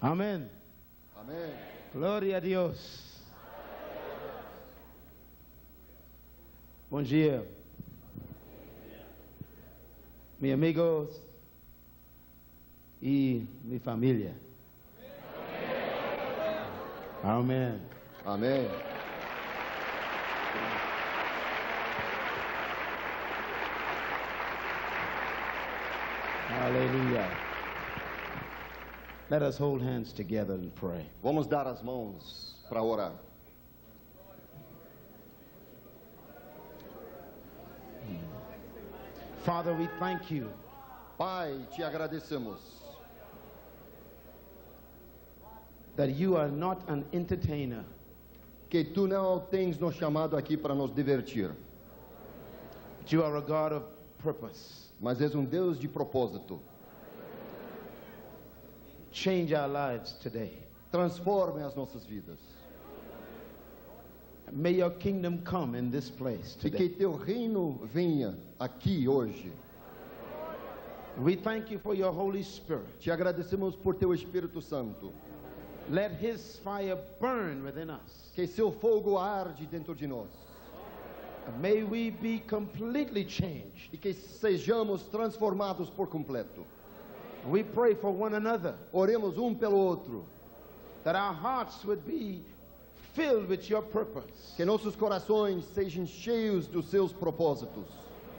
Amén. Amén. Gloria a Dios. Bom dia. Mis amigos y mi familia. Amén. Amém. Hallelujah. Let us hold hands together and pray. Vamos dar as mãos para orar. Father, we thank you Pai, te agradecemos that you are not an entertainer, que tu não tens nos chamado aqui para nos divertir, but you are a God of purpose. mas és Deus de propósito. Change our lives today. Transforme as nossas vidas. May your kingdom come in this place E que today. teu reino venha aqui hoje. We thank you for your Holy Spirit. Te agradecemos por teu Espírito Santo. Let his fire burn within us. Que seu fogo arde dentro de nós. May we be completely changed. E que sejamos transformados por completo. We pray for one another, Oremos pelo outro. that our hearts would be filled with your purpose. Que nossos corações sejam cheios dos seus propósitos.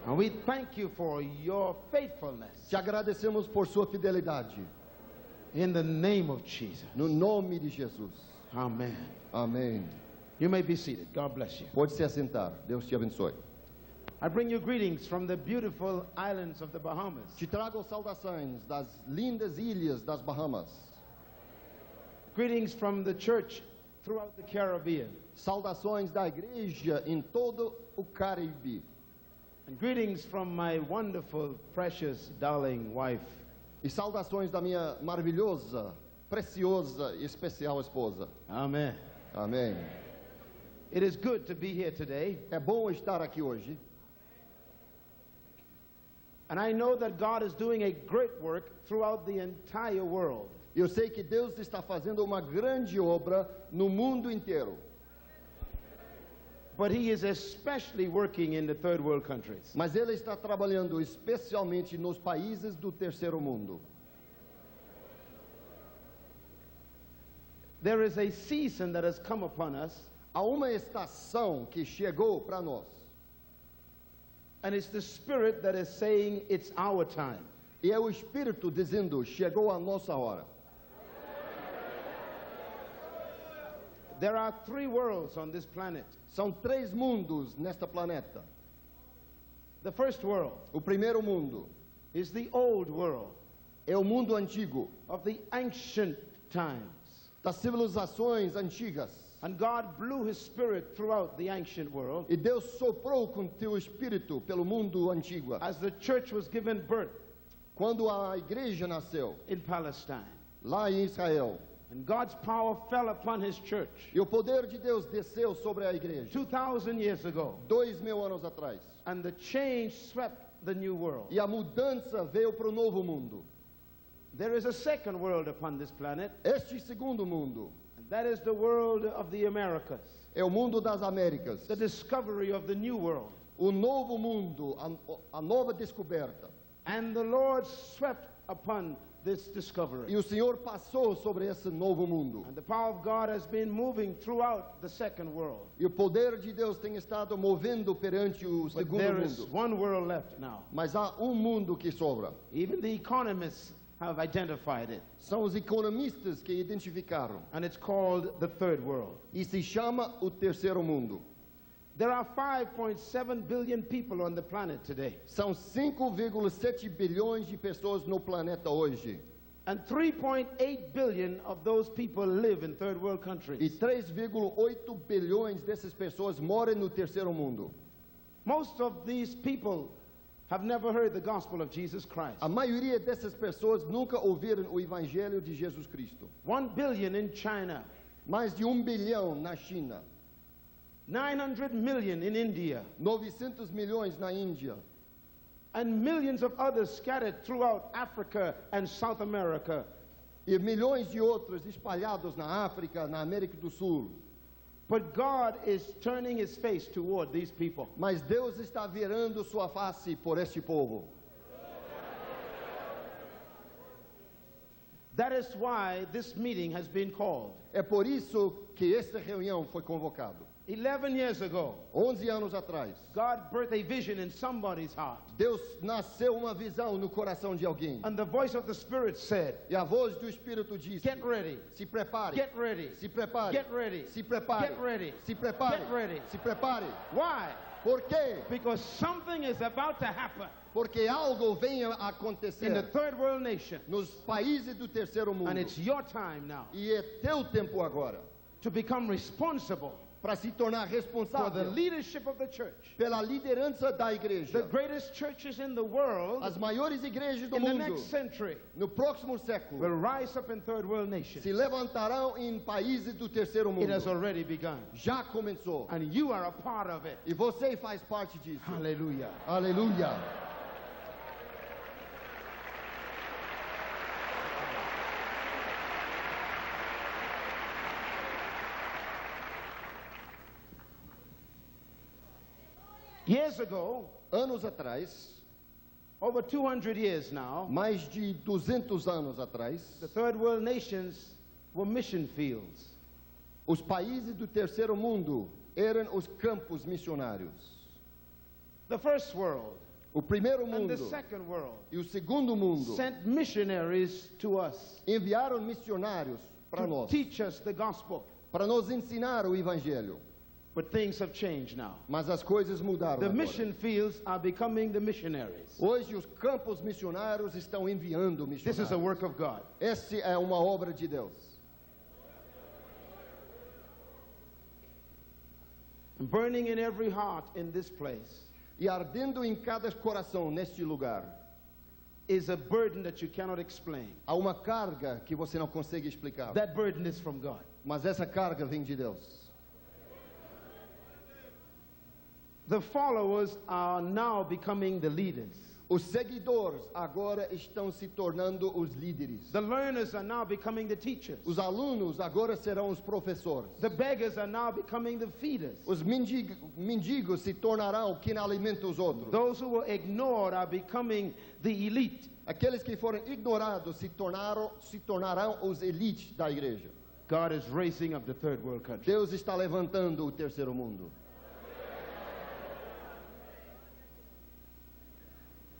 And we thank you for your faithfulness. Te agradecemos por sua fidelidade. In the name of Jesus. No nome de Jesus. Amen. Amém. You may be seated. God bless you. Pode se assentar. Deus te abençoe. I bring you greetings from the beautiful islands of the Bahamas. Te trago saudações das lindas ilhas das Bahamas. Greetings from the church throughout the Caribbean. Saudações da igreja em todo o Caribe. And greetings from my wonderful, precious, darling wife. E saudações da minha maravilhosa, preciosa e especial esposa. Amen. Amém. It is good to be here today. É bom estar aqui hoje. And I know that God is doing a great work throughout the entire world. Eu sei que Deus está fazendo uma grande obra no mundo inteiro. But he is especially working in the third world countries. Mas Ele está trabalhando especialmente nos países do terceiro mundo. There is a season that has come upon us, Há uma estação que chegou para nós. and it's the Spirit that is saying it's our time. E é o Espírito dizendo, chegou a nossa hora. There are three worlds on this planet. São 3 mundos nesta planeta. The first world O primeiro mundo is the old world é o mundo antigo, of the ancient times. das civilizações antigas. And God blew his Spirit throughout the ancient world E Deus soprou com teu Espírito pelo mundo antigo. as the church was given birth Quando a igreja nasceu, in Palestine. lá em Israel, And God's power fell upon his church e o poder de Deus desceu sobre a igreja, 2,000 years ago. 2000 anos atrás. And the change swept the new world. E a mudança veio para o novo mundo. There is a second world upon this planet, Este segundo mundo and that is the world of the Americas, é o mundo das Américas. the discovery of the new world. O novo mundo, a nova descoberta. And the Lord swept upon this discovery. E o Senhor passou sobre esse novo mundo. And the power of God has been moving throughout the second world. E o poder de Deus tem estado movendo perante o But segundo there is mundo. one world left now. Mas há mundo que sobra. Even the economists have identified it. São os economistas que identificaram. And it's called the third world. E se chama o terceiro mundo. There are 5.7 billion people on the planet today. São 5,7 bilhões de pessoas no planeta hoje. And 3.8 billion of those people live in third world E countries. 3,8 bilhões dessas pessoas moram no terceiro mundo. Most of these people have never heard the gospel of Jesus Christ. A maioria dessas pessoas nunca ouviram o evangelho de Jesus Cristo. 1 billion in China, Mais de 1 bilhão na China, 900 million in India, 900 milhões na Índia, and millions of others scattered throughout Africa and South America e milhões de outros espalhados na África, na América do Sul. But God is turning his face toward these people. Mas Deus está virando sua face por este povo. That is why this meeting has been called. É por isso que esta reunião foi convocada. 11 years ago, 11 anos atrás, God birthed a vision in somebody's heart. Deus nasceu uma visão no coração de alguém. And the voice of the Spirit said, E a voz do Espírito disse: get ready, se prepare, get ready, se prepare, get ready, se prepare, get ready, se prepare, get ready. se prepare. Why? Por quê? Because something is about to happen Porque algo vem a in the acontecer third world nation. nos países do terceiro And mundo. it's your time now E é teu tempo agora to become responsible para se tornar for the responsável leadership of the church. pela liderança da The igreja. greatest churches in the world As maiores igrejas do in the mundo next century no próximo século will rise up in third world nations. se levantarão em países do terceiro It has mundo. already begun. Já começou. And you are a part of it. E você faz parte disso. Hallelujah. Aleluia. Years ago, Anos atrás, over 200 years now, mais de 200 anos atrás, the third world nations were mission fields. os países do terceiro mundo eram os campos missionários. The first world O primeiro and the mundo second world e o segundo mundo sent missionaries to us enviaram missionários para to nós, teach us the gospel. para nos ensinar o evangelho. But things have changed now. Mas as coisas mudaram The agora. mission fields are becoming the missionaries. Hoje os campos missionários estão enviando This is a missionários. work of God. Essa é uma obra de Deus. Burning in every heart in this place E ardendo em cada coração neste lugar, is a burden that you cannot explain. há uma carga que você não consegue explicar. That burden is from God. Mas essa carga vem de Deus. The followers are now becoming the leaders. Os seguidores agora estão se tornando os líderes. The learners are now becoming the teachers. Os agora serão os professores. The beggars are now becoming the feeders. Os mendigos se tornarão quem alimenta os outros. Those who were ignored are becoming the elite. Aqueles que foram ignorados se tornarão os elites da igreja. God is raising up the third world country. Deus está levantando o terceiro mundo.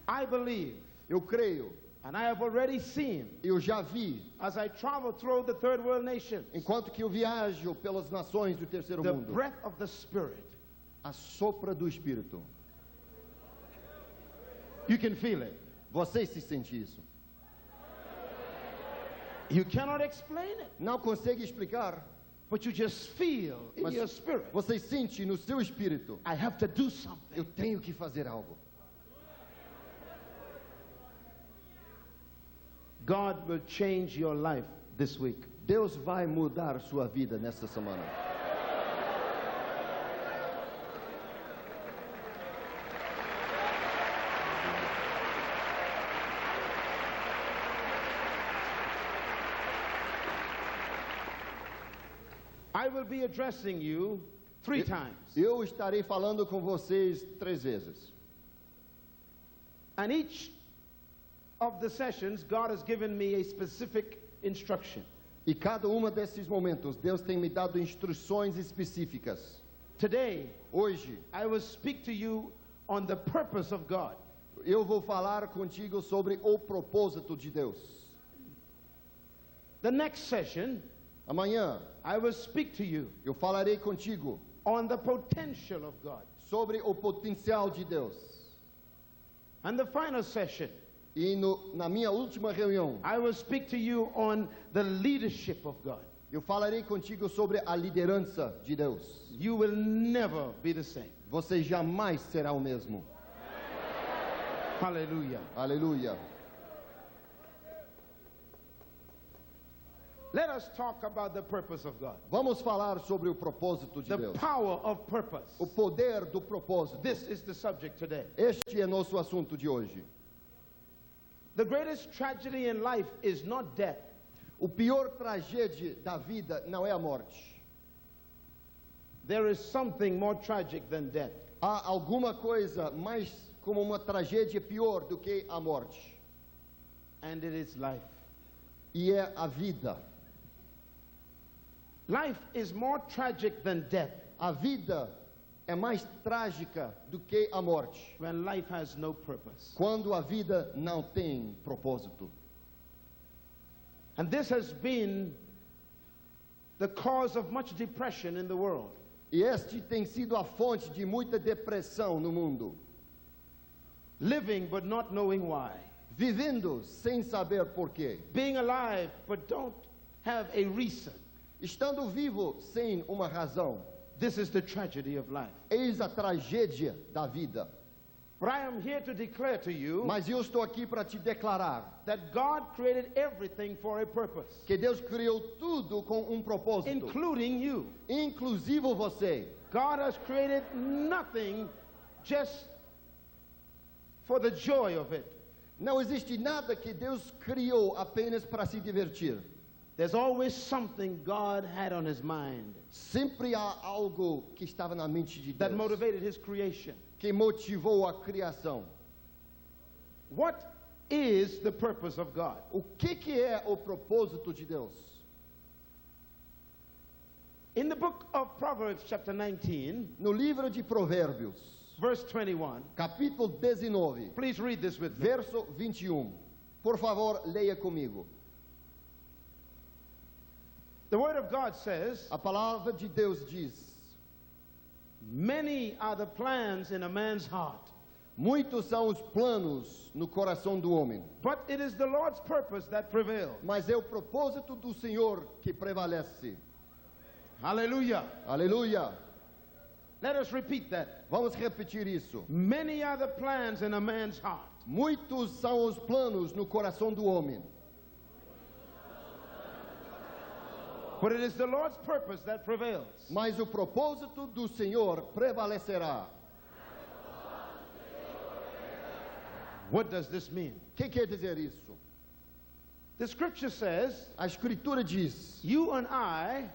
I believe, Eu creio, and I have already seen, eu já vi, as I travel through the third world nations, enquanto que eu viajo pelas nações do terceiro the mundo, breath of the Spirit. a sopra do Espírito. You can feel it. Você se sente isso? You cannot explain it, Não consegue explicar, but you just feel in mas your spirit. você sente no seu espírito, I have to do something. eu tenho que fazer algo. God will change your life this week. Deus vai mudar sua vida nesta semana. I will be addressing you 3 times. Eu estarei falando com vocês 3 vezes. And each of the sessions, God has given me a specific instruction. E cada uma desses momentos, Deus tem me dado instruções específicas. Today, Hoje, I will speak to you on the purpose of God. eu vou falar contigo sobre o propósito de Deus. The next session, Amanhã, I will speak to you eu falarei contigo on the potential of God. sobre o potencial de Deus. And the final session, E na minha última reunião, I will speak to you on the leadership of God. eu falarei contigo sobre a liderança de Deus. You will never be the same. Você jamais será o mesmo. Hallelujah. Aleluia. Let us talk about the purpose of God. Vamos falar sobre o propósito de The Deus. power of purpose. O poder do propósito. This is the subject today. Este é nosso assunto de hoje. The greatest tragedy in life is not death. O pior tragédia da vida não é a morte. There is something more tragic than death. Há alguma coisa mais como uma tragédia pior do que a morte. And it is life. E é a vida. Life is more tragic than death. A vida é mais trágica do que a morte. When life has no purpose. Quando a vida não tem propósito. And this has been the cause of much depression in the world. E este tem sido a fonte de muita depressão no mundo. Living but not knowing why. Vivendo sem saber porquê. Being alive but don't have a reason. Estando vivo sem uma razão. This is the tragedy of life. Eis a tragédia da vida. But I am here to declare to you Mas eu estou aqui para te declarar that God created everything for a purpose, que Deus criou tudo com um propósito, including you. inclusive você. God has created nothing just for the joy of it. Não existe nada que Deus criou apenas para se divertir. There's always something God had on his mind Sempre há algo que estava na mente de that Deus, motivated his creation. que motivou a criação. What is the purpose of God? O que é o propósito de Deus? In the book of Proverbs chapter 19, No livro de Provérbios, verse 21, capítulo 19, please read this with me. verso 21. Por favor, leia comigo. The word of God says, A palavra de Deus diz: many are the plans in a man's heart, muitos são os planos no coração do homem, but it is the Lord's purpose that prevails. mas é o propósito do Senhor que prevalece. Hallelujah. Aleluia. Let us repeat that. Vamos repetir isso. Many are the plans in a man's heart, Muitos são os planos no coração do homem, but it is the Lord's purpose that prevails. mas o propósito do Senhor prevalecerá. What does this mean? O que quer dizer isso? The scripture says, A Escritura diz: you and I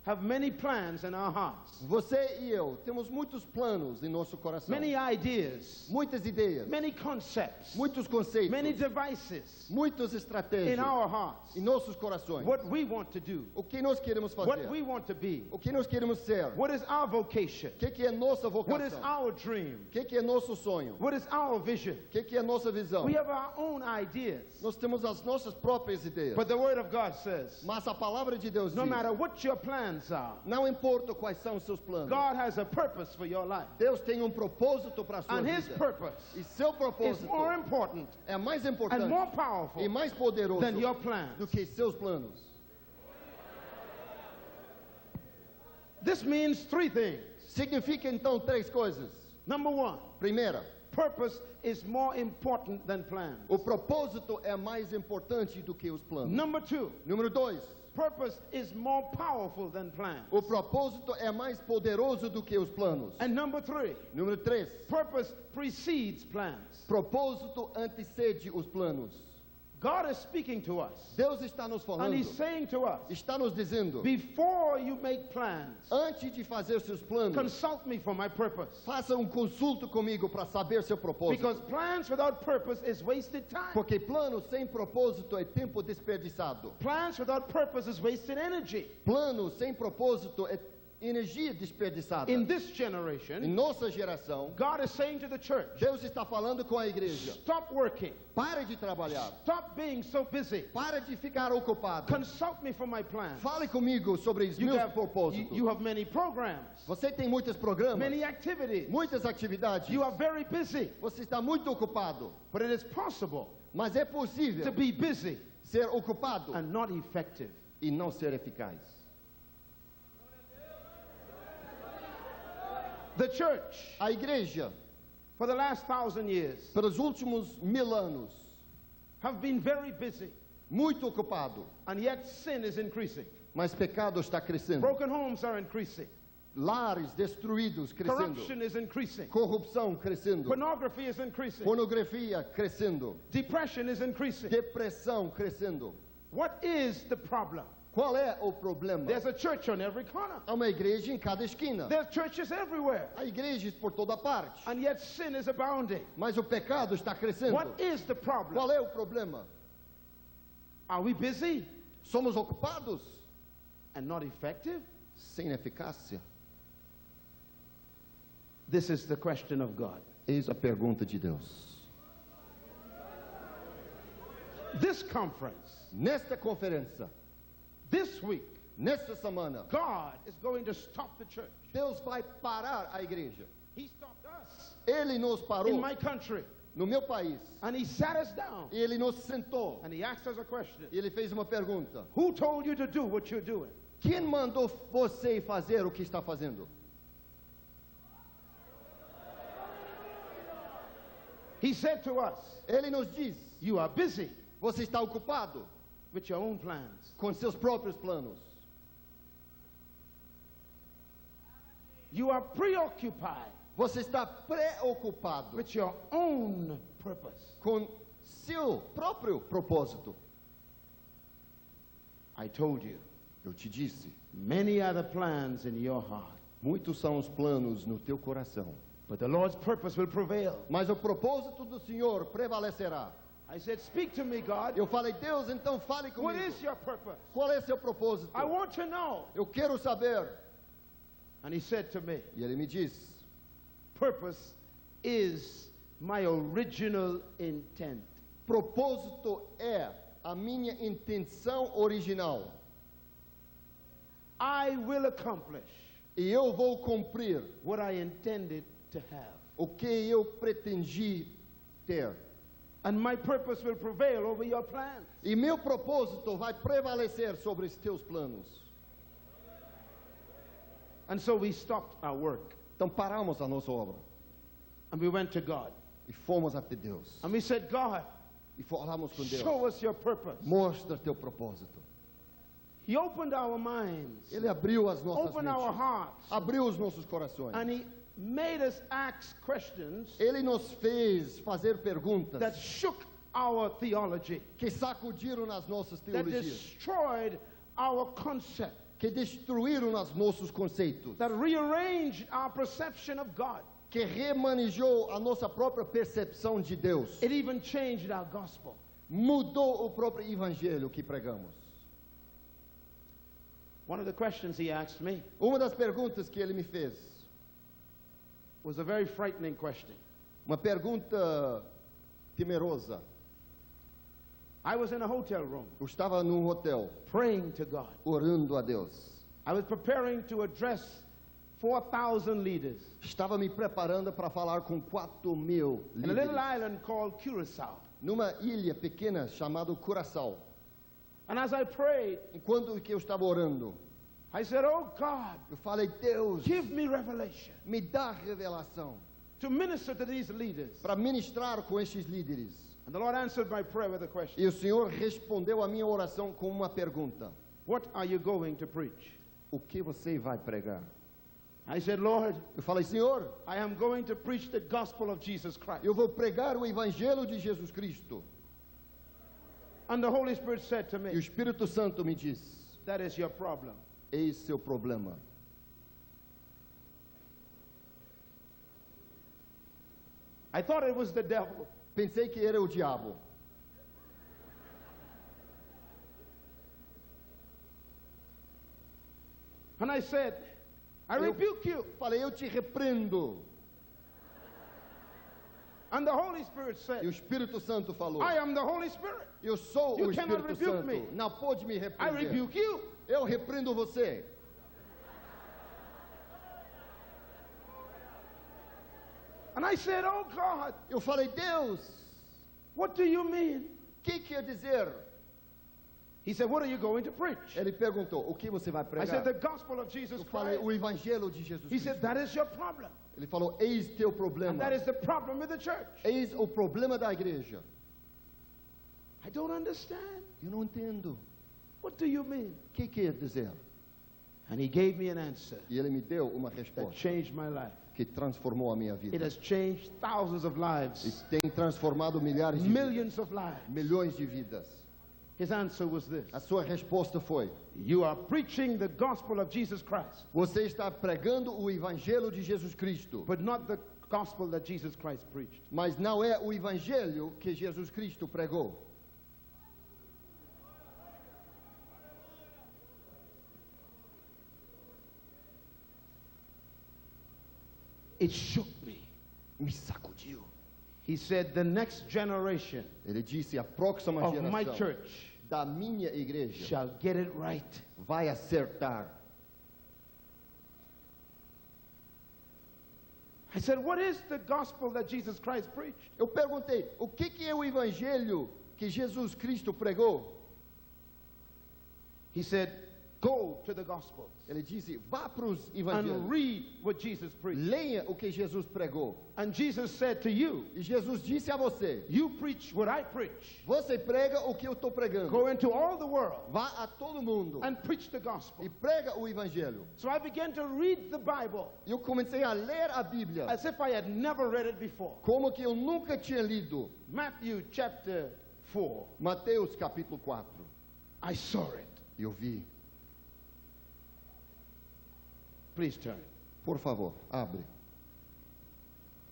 have many plans in our hearts, você e eu temos muitos planos em nosso coração, many ideas, muitas ideias, many concepts, muitos conceitos, many devices muitas in estratégias our hearts. em nossos corações. What we want to do, O que nós queremos fazer? what we want to be, O que nós queremos ser? what is our vocation, O que é nossa what is vocação? our dream, O que é nosso sonho? what is our vision. O que é nossa visão? We have our own ideas, Nós temos as nossas próprias ideias. but the word of God says, Mas a palavra de Deus no diz: matter what your plans are, não importa quais são os seus planos, God has a purpose for your life. Deus tem propósito para a sua And his vida. purpose E seu is propósito more important é mais and importante more powerful e mais poderoso than your plans. do que seus planos. This means three things. Significa então três coisas. Number one, Primeira, purpose is more important than plans. o propósito é mais importante do que os planos. Number two, Número 2, purpose is more powerful than plans. o propósito é mais poderoso do que os planos. And number three, Número 3, purpose precedes plans. propósito antecede os planos. God is speaking to us, Deus está nos and falando, he's saying to us, está nos dizendo: before you make plans, antes de fazer seus planos, consult me for my purpose. faça consulta comigo para saber seu propósito. Because plans without purpose is wasted time. Porque plano sem propósito é tempo desperdiçado. Plans without purpose is wasted energy. Plano sem propósito é energia desperdiçada. In this Em generation, nossa geração, God is saying to the church, Deus está falando com a igreja: stop working. pare de trabalhar, Stop being so busy. pare de ficar ocupado. Consult me for my plans. Fale comigo sobre os meus propósitos. You have many programs, Você tem muitos programas, many activities. muitas atividades. You are very busy. Você está muito ocupado. But it is possible Mas é to possível be busy ser ocupado and not effective. e não ser eficaz. The church, A igreja, for the last 1,000 years, pelos últimos 1000 anos, have been very busy, muito ocupado, and yet sin is increasing. mas pecado está crescendo. Broken homes are increasing. Lares destruídos crescendo. Corruption is increasing. Corrupção crescendo. Pornography is increasing. Pornografia crescendo. Depression is increasing. Depressão crescendo. What is the problem? Qual é o problema? There's a church on every corner. Há uma igreja em cada esquina. There's churches everywhere. Há igrejas por toda parte. And yet sin is abounding. Mas o pecado está crescendo. What is the problem? Qual é o problema? Are we busy Somos ocupados and not effective? sem eficácia? This is the question of God. Eis a pergunta de Deus. This conference, Nesta conferência, this week, nesta semana, God is going to stop the church. Deus vai parar a igreja. He stopped us Ele nos parou in my country. no meu país. And he sat us down. E ele nos sentou. And he asked us a question. E ele fez uma pergunta. Who told you to do what you're doing? Quem mandou você fazer o que está fazendo? He said to us, Ele nos diz: you are busy você está ocupado with your own plans. com seus próprios planos. You are preoccupied Você está preocupado with your own purpose. com seu próprio propósito. I told you, Eu te disse, many are the plans in your heart, muitos são os planos no teu coração, but the Lord's purpose will prevail. mas o propósito do Senhor prevalecerá. I said, speak to me, God. Eu falei: Deus, então fale What comigo. is your purpose? Qual é seu propósito? I want to know. Eu quero saber. And he said to me, E ele me diz: purpose is my original intent. propósito é a minha intenção original. I will accomplish E eu vou cumprir what I intended to have. o que eu pretendi ter. And my purpose will prevail over your plans. E meu propósito vai prevalecer sobre os teus planos. And so we stopped our work Então paramos a nossa obra and we went to God. e fomos até Deus. And we said, God, E falamos com Deus: show us your purpose. mostra teu propósito. He opened our minds, Ele abriu as nossas opened our mentes, hearts, abriu os nossos corações. and he made us ask questions Ele nos fez fazer that perguntas shook our theology, que sacudiram nas nossas that teologias, destroyed our concept, que destruíram os nossos conceitos, that rearranged our perception of God. que remanejou a nossa própria percepção de Deus. It even changed our gospel. Mudou o próprio evangelho que pregamos. One of the questions he asked me Uma das perguntas que ele me fez, was a very frightening question. uma pergunta temerosa. I was in a hotel room Eu estava num hotel, praying to God. orando a Deus. I was preparing to address 4,000 leaders Estava me preparando para falar com 4.000 in a little líderes, island called Curacao. numa ilha pequena chamada Curaçao. And as I prayed, Enquanto que eu estava orando, I said, oh God, eu falei: Deus, give me revelation me dá revelação to minister to these leaders. para ministrar com estes líderes. And the Lord answered my prayer with a question. E o Senhor respondeu a minha oração com uma pergunta: What are you going to preach? o que você vai pregar? I said, Lord, Eu falei: Senhor, I am going to preach the gospel of Jesus Christ. eu vou pregar o evangelho de Jesus Cristo. And the Holy Spirit said to E o me, Espírito Santo me diz: that is your problem. eis seu problema. I thought it was the devil. Pensei que era o diabo. And I said, I rebuke you. Falei: eu te repreendo. And the Holy Spirit E o said, Espírito Santo falou: I am the Holy Spirit. eu sou You o cannot Espírito rebuke Santo. me. Não pode me I repreender. rebuke you. Eu repreendo você. And I said, oh God, Eu falei: Deus, what do you mean? o que quer dizer? He said, what are you going to preach? Ele perguntou: o que você vai I said, pregar? the gospel of Jesus Eu falei: Christ. o evangelho de Jesus He Cristo. said, that is your problem. Ele falou: eis teu And problema. that is the problem with the church. Eis o problema da igreja. I don't understand. Eu não entendo. What do you mean? O que quer dizer? And he gave me an answer E ele me deu uma that resposta changed my life. que transformou a minha It vida. has changed thousands of E lives, tem transformado milhares de vidas, millions of lives. milhões de vidas. His answer was this: A sua resposta foi: you are preaching the gospel of Jesus Christ, você está pregando o evangelho de Jesus Cristo, but not the gospel that Jesus Christ preached. mas não é o evangelho que Jesus Cristo pregou. It shook me. Me sacudiu. He said, the next generation Ele disse: a próxima of my geração church da minha igreja shall get it right. vai acertar. I said, what is the gospel that Jesus Christ preached? Eu perguntei: o que é o evangelho que Jesus Cristo pregou? He said, go to the gospels Ele disse: vá para os and evangelhos, read what Jesus preached. leia o que Jesus pregou. And Jesus said to you, E Jesus disse a você: you preach what I preach. você prega o que eu estou pregando. Go into all the world Vá a todo mundo and preach the gospel. e prega o evangelho. So I began to read the Bible E eu comecei a ler a Bíblia as if I had never read it before. como que eu nunca tinha lido. Matthew chapter 4. Mateus capítulo 4. I saw it. Eu vi. Please turn. Por favor, abre.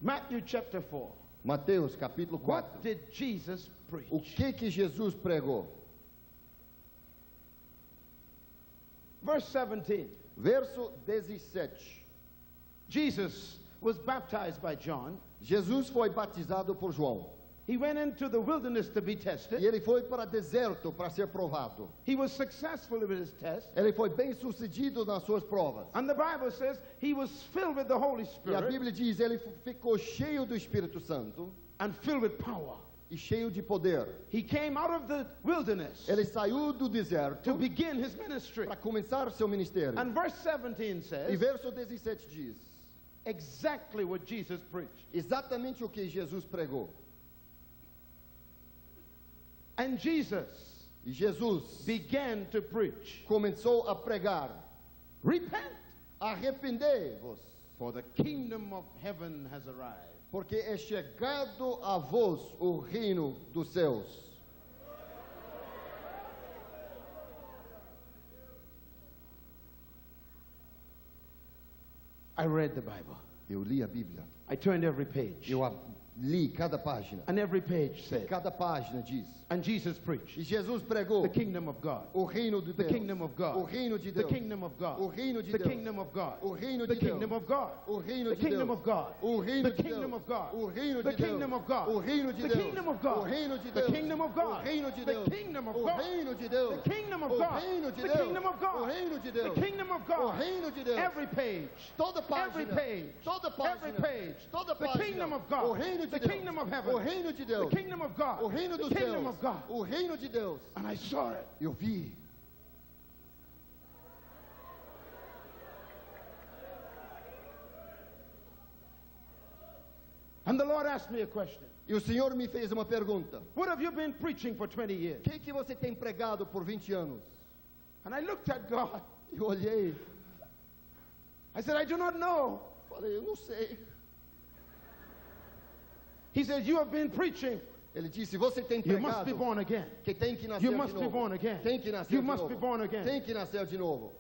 Matthew chapter 4. Mateus capítulo 4. What did Jesus preach? O que Jesus pregou? Verse 17. Verso 17. Jesus was baptized by John. Jesus foi batizado por João. He went into the wilderness to be E tested. ele foi para deserto para ser provado. He was successful with his test. Ele foi bem sucedido nas suas provas. And the Bible says he was filled with the Holy E a Spirit Bíblia diz: ele ficou cheio do Espírito Santo and filled with power. e cheio de poder. He came out of the wilderness Ele saiu do deserto to begin his ministry. para começar seu ministério. And verse 17 E says verso 17 diz exactly what Jesus preached. exatamente o que Jesus pregou. And Jesus E Jesus began to preach, começou a pregar: repent, arrependei-vos, for the kingdom of heaven has arrived. porque é chegado a vós o reino dos céus. I read the Bible. Eu li a Bíblia. I turned every page. Li cada página. And every page said, Cada página diz. and Jesus preached E Jesus pregou the kingdom of God. o reino de The Deus. kingdom of God. O reino de The Deus. kingdom of God. O reino de The Deus. kingdom of God. O reino The de Deus. kingdom of God. O reino The de kingdom Deus. of God. O reino The de kingdom Deus. of God. O reino The de Deus. kingdom of God. O reino de The Deus. kingdom of God. O reino de The Deus. kingdom of God. O reino de The Deus. kingdom of O God. reino de Deus. The kingdom of O God. reino de The Deus. kingdom of God. O reino de The Deus. kingdom of O God. reino de Deus. Every page. Toda Every página. page. Toda página. Every page. Toda The página. kingdom of O God. reino de The Deus. kingdom of heaven. O reino de Deus. The kingdom of God. O reino dos The kingdom céus. of God. O reino de Deus. And I saw it. Eu vi. And the Lord asked me a question. E o Senhor me fez uma pergunta: What have you been preaching for 20 years? o que você tem pregado por 20 anos? And I looked at God. Eu olhei, I said, I do not know. falei: eu não sei. He said, you have been preaching. Ele disse: você tem You must be pregado born again. que tem que nascer You de must be novo. born again. Tem que nascer You de must novo. be born again. Tem que nascer de novo.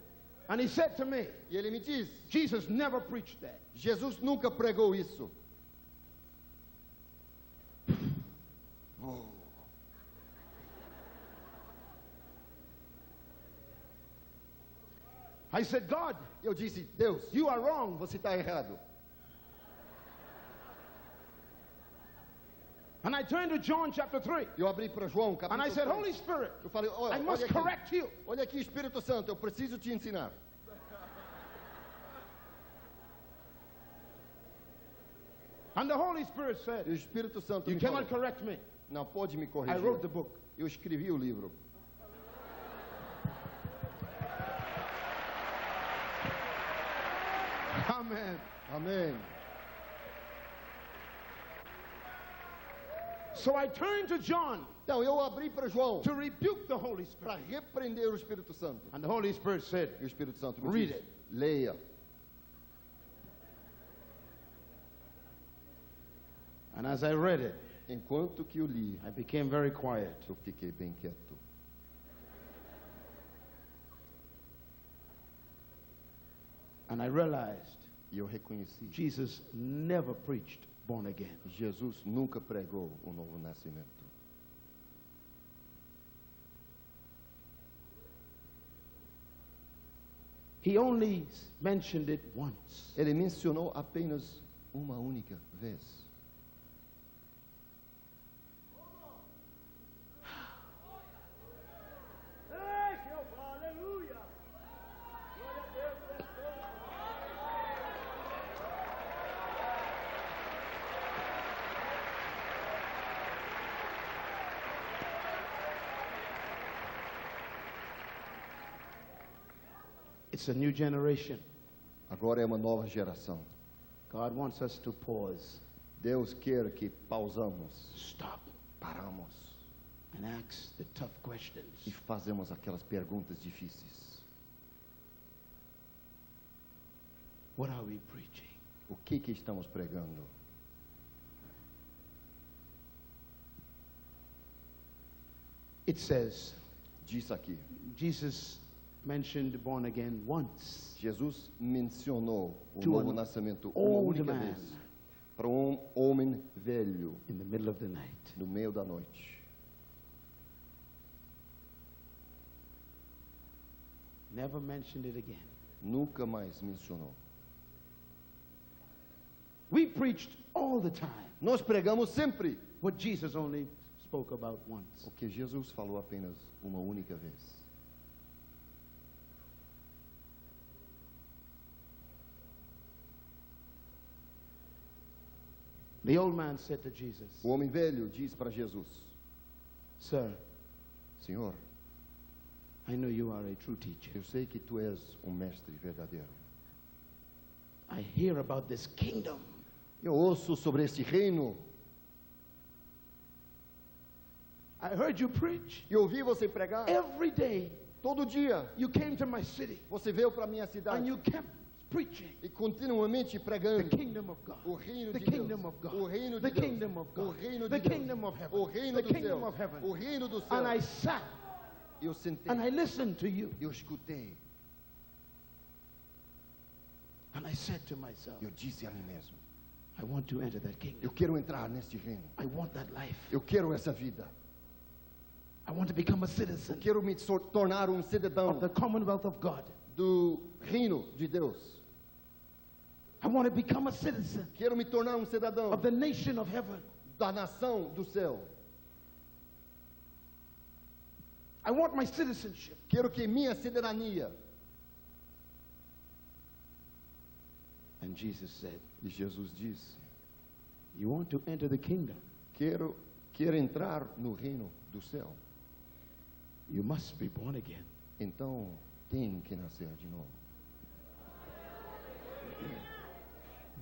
And he said to me, E ele me diz: Jesus never preached that. Jesus nunca pregou isso. I said, God, Eu disse: Deus, you are wrong. você está errado. And I turned to John chapter 3. Eu abri para João capítulo And I said, 3. Holy Spirit, Eu falei: olha, I must olha aqui. correct you. Olha aqui, Espírito Santo, eu preciso te ensinar. And the Holy Spirit said, E o Espírito Santo you me cannot falou: correct me. não pode me I corrigir. wrote the book. Eu escrevi o livro. Amen. Amém. So I turned to John Então eu abri para João to rebuke the Holy para Spirit. repreender o Espírito Santo. And the Holy Spirit said, E o Espírito Santo me Read disse: it. leia. and as I read it, Enquanto que eu li, I became very quiet. eu fiquei bem quieto. And I realized E eu reconheci, Jesus never preached born again. Jesus nunca pregou o novo nascimento. He only mentioned it once. Ele mencionou apenas uma única vez. It's a new generation. Agora é uma nova geração. God wants us to pause, Deus quer que pausamos, stop, paramos and ask the tough questions. e fazemos aquelas perguntas difíceis. What are we preaching? O que estamos pregando? It says, Diz aqui, Jesus mentioned born again once. Jesus mencionou o To novo an nascimento uma old única man. vez para um homem velho In the middle of the night. no meio da noite. Never mentioned it again. Nunca mais mencionou. We preached all the time Nós pregamos sempre what Jesus only spoke about once. o que Jesus falou apenas uma única vez. The old man said to Jesus, O homem velho diz para Jesus: Sir, Senhor, I know you are a true teacher. eu sei que tu és um mestre verdadeiro. I hear about this kingdom. Eu ouço sobre este reino I heard you preach. e ouvi você pregar Every day todo dia. you came to my city Você veio para minha and cidade you kept preaching e continuamente the pregando kingdom of God. o reino The de Deus, kingdom of God. o reino The de Deus, kingdom of o God. reino The de Deus, kingdom of heaven. o reino The do kingdom céu, of heaven. o reino do And I céu. sat Eu sentei, and I listened to you. eu escutei, And I said to myself, eu disse a mim mesmo: I want to enter that kingdom. eu quero entrar neste reino, I want that life. eu quero essa vida, I want to become a eu citizen quero me tornar um cidadão of the commonwealth of God. do reino de Deus, I want to become a citizen quero me tornar um cidadão of the nation of heaven. da nação do céu, I want my citizenship. quero que minha cidadania. And Jesus said, E Jesus disse: you want to enter the kingdom? quero entrar no reino do céu, You must be born again. então tem que nascer de novo.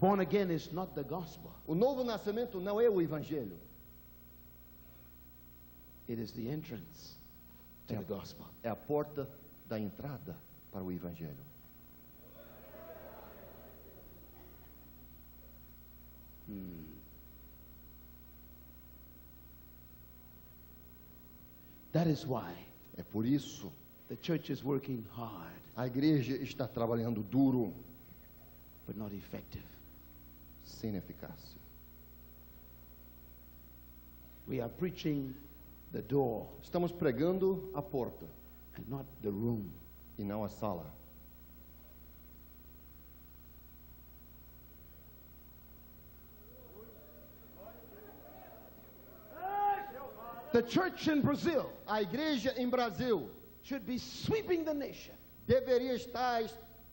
Born again is not the gospel. O novo nascimento não é o evangelho, It is the entrance to the gospel. é a porta da entrada para o evangelho. That is why É por isso the church is working hard, a igreja está trabalhando duro, but not effective. sem eficácia. We are preaching the door Estamos pregando a porta and not the room. e não a sala. The church in Brazil A igreja em Brasil should be sweeping the nation. deveria estar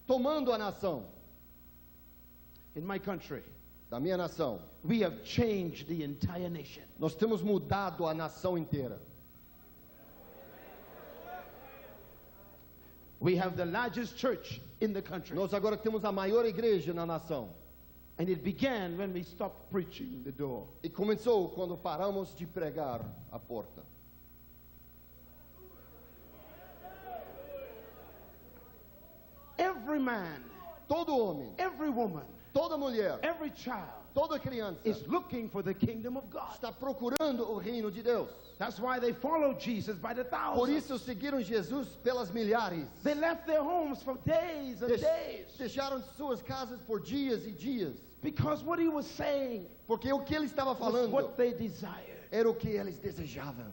tomando a nação, In my country, da minha nação. we have changed the entire nation. Nós temos mudado a nação inteira. We have the largest church in the country. Nós agora temos a maior igreja na nação. And it began when we stopped preaching the door. E começou quando paramos de pregar a porta. Every man, Todo homem, every woman, toda mulher, every child toda criança is looking for the kingdom of God. está procurando o reino de Deus. That's why they followed Jesus by the Por thousands. isso seguiram Jesus pelas milhares. They left their homes for days and days. Deixaram suas casas por dias e dias. Because what he was saying Porque o que ele estava was falando what they desired. era o que eles desejavam.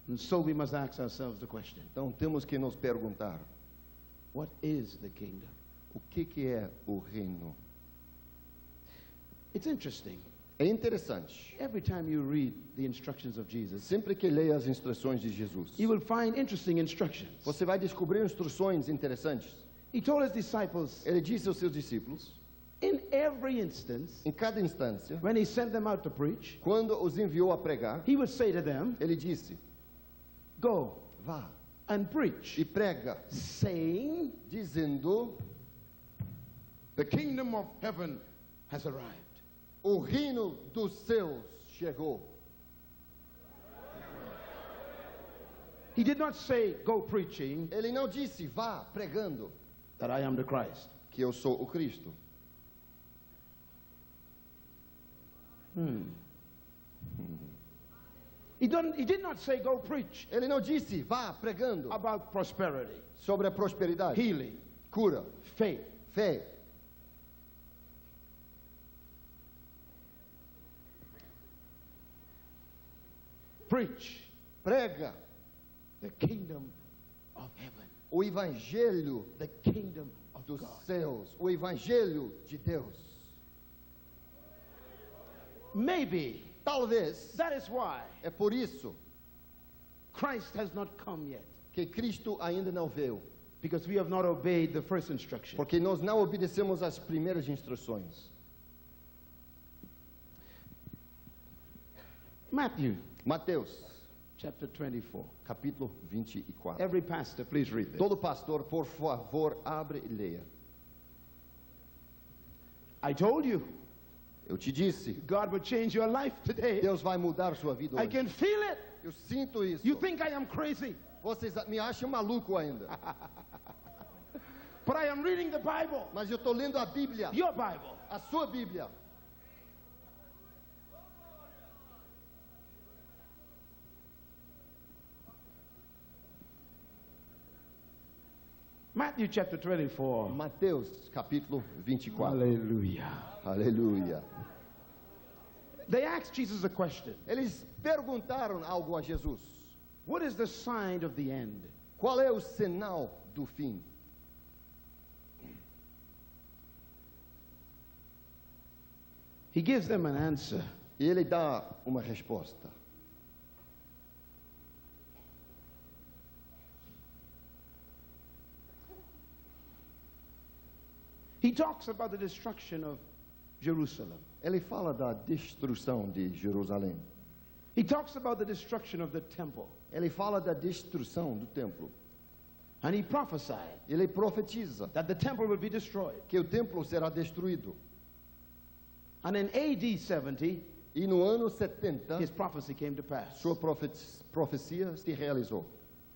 And so we must ask ourselves the question, Então temos que nos perguntar, what is the kingdom? o que é o reino? It's interesting. É interessante. Every time you read the instructions of Jesus, Sempre que leia as instruções de Jesus, you will find interesting instructions. você vai descobrir instruções interessantes. He told his disciples, Ele disse aos seus discípulos, in every instance, em cada instância, when he sent them out to preach, quando os enviou a pregar, he would say to them, ele disse, go vá and preach, e prega, saying, dizendo, the kingdom of heaven has arrived. o reino dos céus chegou. He did not say, go preaching, Ele não disse, vá pregando, that I am the Christ. que eu sou o Cristo. He did not say, go preach Ele não disse, vá pregando about prosperity, sobre a prosperidade, healing, cura, faith. fé. Preach Prega the kingdom of heaven, o evangelho the kingdom of dos God. céus, o evangelho de Deus. Maybe Talvez that is why é por isso Christ has not come yet, que Cristo ainda não veio, because we have not obeyed the first instruction. porque nós não obedecemos às primeiras instruções. Matthew Mateus, chapter 24. capítulo 24. Every pastor, please read this. Todo pastor, por favor, abre e leia. I told you, Eu te disse, God will change your life today. Deus vai mudar sua vida I hoje. can feel it. Eu sinto isso. You think I am crazy, Vocês me acham maluco ainda. but I am reading the Bible, Mas eu estou lendo a Bíblia, your Bible. a sua Bíblia. Matthew chapter 24. Mateus, capítulo 24. Hallelujah. Aleluia. They asked Jesus a question. Eles perguntaram algo a Jesus. What is the sign of the end? Qual é o sinal do fim? He gives them an answer. E ele dá uma resposta. He talks about the destruction of Jerusalem. Ele fala da destruição de Jerusalém. He talks about the destruction of the temple. Ele fala da destruição do templo. And he prophesied Ele profetiza that the temple will be destroyed. que o templo será destruído. And in AD 70, E no ano 70, his prophecy came to pass. sua profecia se realizou.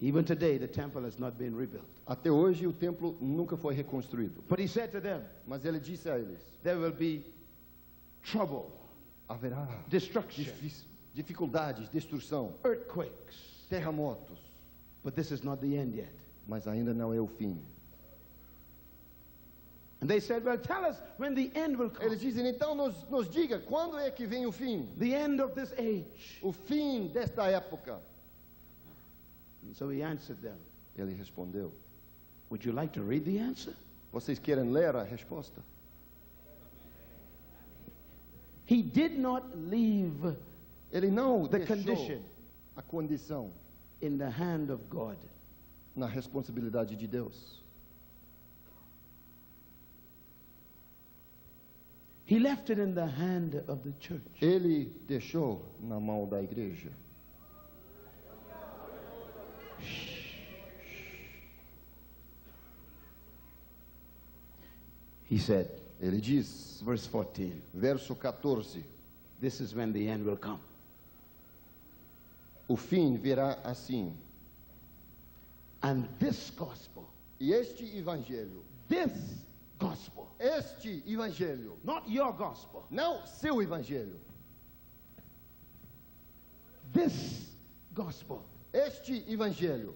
Even today, the temple has not been rebuilt. Até hoje o templo nunca foi reconstruído. But he said to them, Mas ele disse a eles, there will be trouble, haverá destruction, dificuldades, destruição, earthquakes. terremotos. But this is not the end yet. Mas ainda não é o fim. And they said, well, tell us when the end will come. Eles dizem, então nos diga, quando é que vem o fim? The end of this age. O fim desta época. And so he answered them. Ele respondeu, Would you like to read the answer? vocês querem ler a resposta? He did not leave Ele não the deixou condition a condição in the hand of God. na responsabilidade de Deus. He left it in the hand of the church. Ele deixou na mão da igreja. He said, Ele diz, verse 14, verso 14, this is when the end will come. o fim virá assim. And this gospel E este evangelho, this gospel, este evangelho, not your gospel, não seu evangelho, this gospel. este evangelho.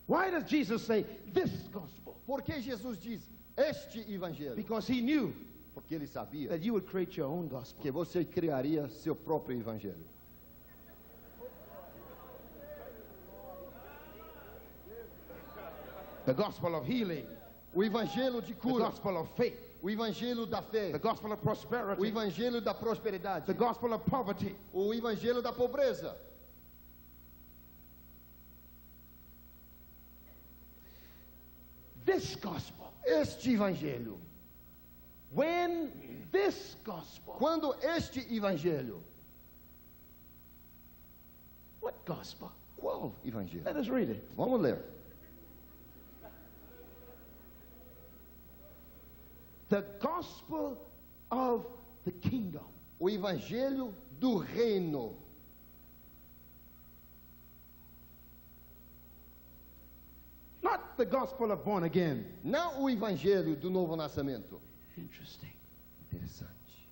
Why does Jesus say this gospel? Por que Jesus diz este evangelho? Because he knew Porque ele sabia that you would create your own gospel. que você criaria seu próprio evangelho. The gospel of healing, O evangelho de the cura, gospel of faith, o evangelho da fé, the gospel of o prosperity, evangelho da prosperidade, the gospel of poverty. o evangelho da pobreza. This gospel. Este evangelho. When this gospel. Quando este evangelho. What gospel? Qual evangelho? Let us read it. Vamos ler. The gospel of the kingdom. O evangelho do reino. Not the gospel of born again. Não o evangelho do novo nascimento. Interesting. Interessante.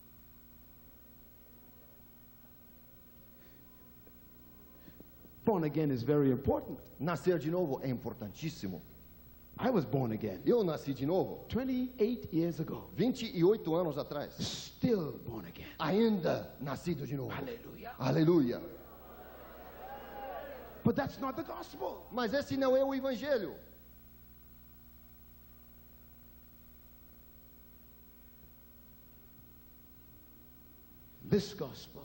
Born again is very important. Nascer de novo é importantíssimo. I was born again Eu nasci de novo 28 years ago. 28 anos atrás. Still born again. Ainda nascido de novo. Hallelujah. Aleluia. But that's not the gospel. Mas esse não é o evangelho. This gospel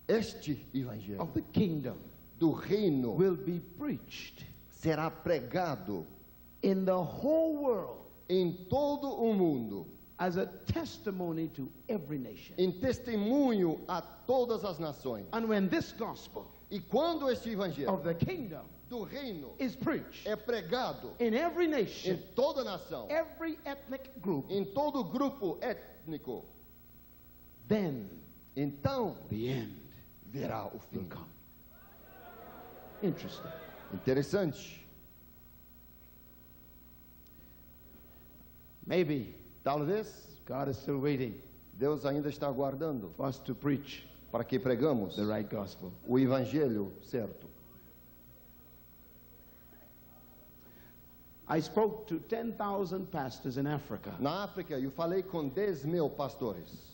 Este evangelho of the kingdom do reino will be preached será pregado in the whole world em todo o mundo, as a testimony to every nation. em testemunho a todas as nações. And when this gospel E quando este evangelho of the kingdom do reino is preached é pregado in every em nation, toda nação, every ethnic group, em todo grupo étnico, then então the end virá o will fim. come. Interesting. Interessante. Maybe Talvez God is still waiting Deus ainda está aguardando for us to preach para que pregamos the right gospel. o evangelho certo. I spoke to 10,000 pastors in Africa. Na África, eu falei com 10.000 pastores.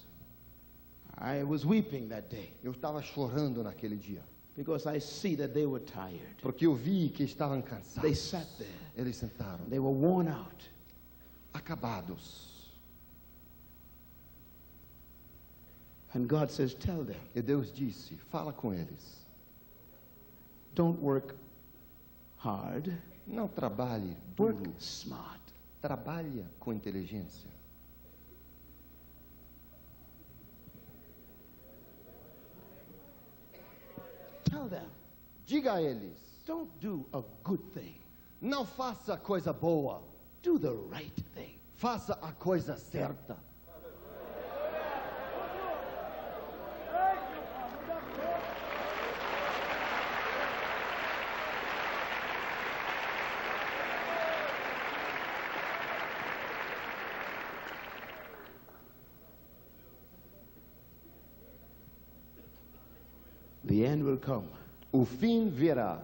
I was weeping that day Eu estava chorando naquele dia, because I see that they were tired. porque eu vi que estavam They cansados. sat there. Eles sentaram, They were worn out. acabados. And God says, tell them, E Deus disse, fala com eles. don't work hard, Não trabalhe work duro, smart. trabalha com inteligência. Tell them, Diga a eles, don't do a good thing. não faça a coisa boa, Do the right thing. faça a coisa certa. The end will come O fim virá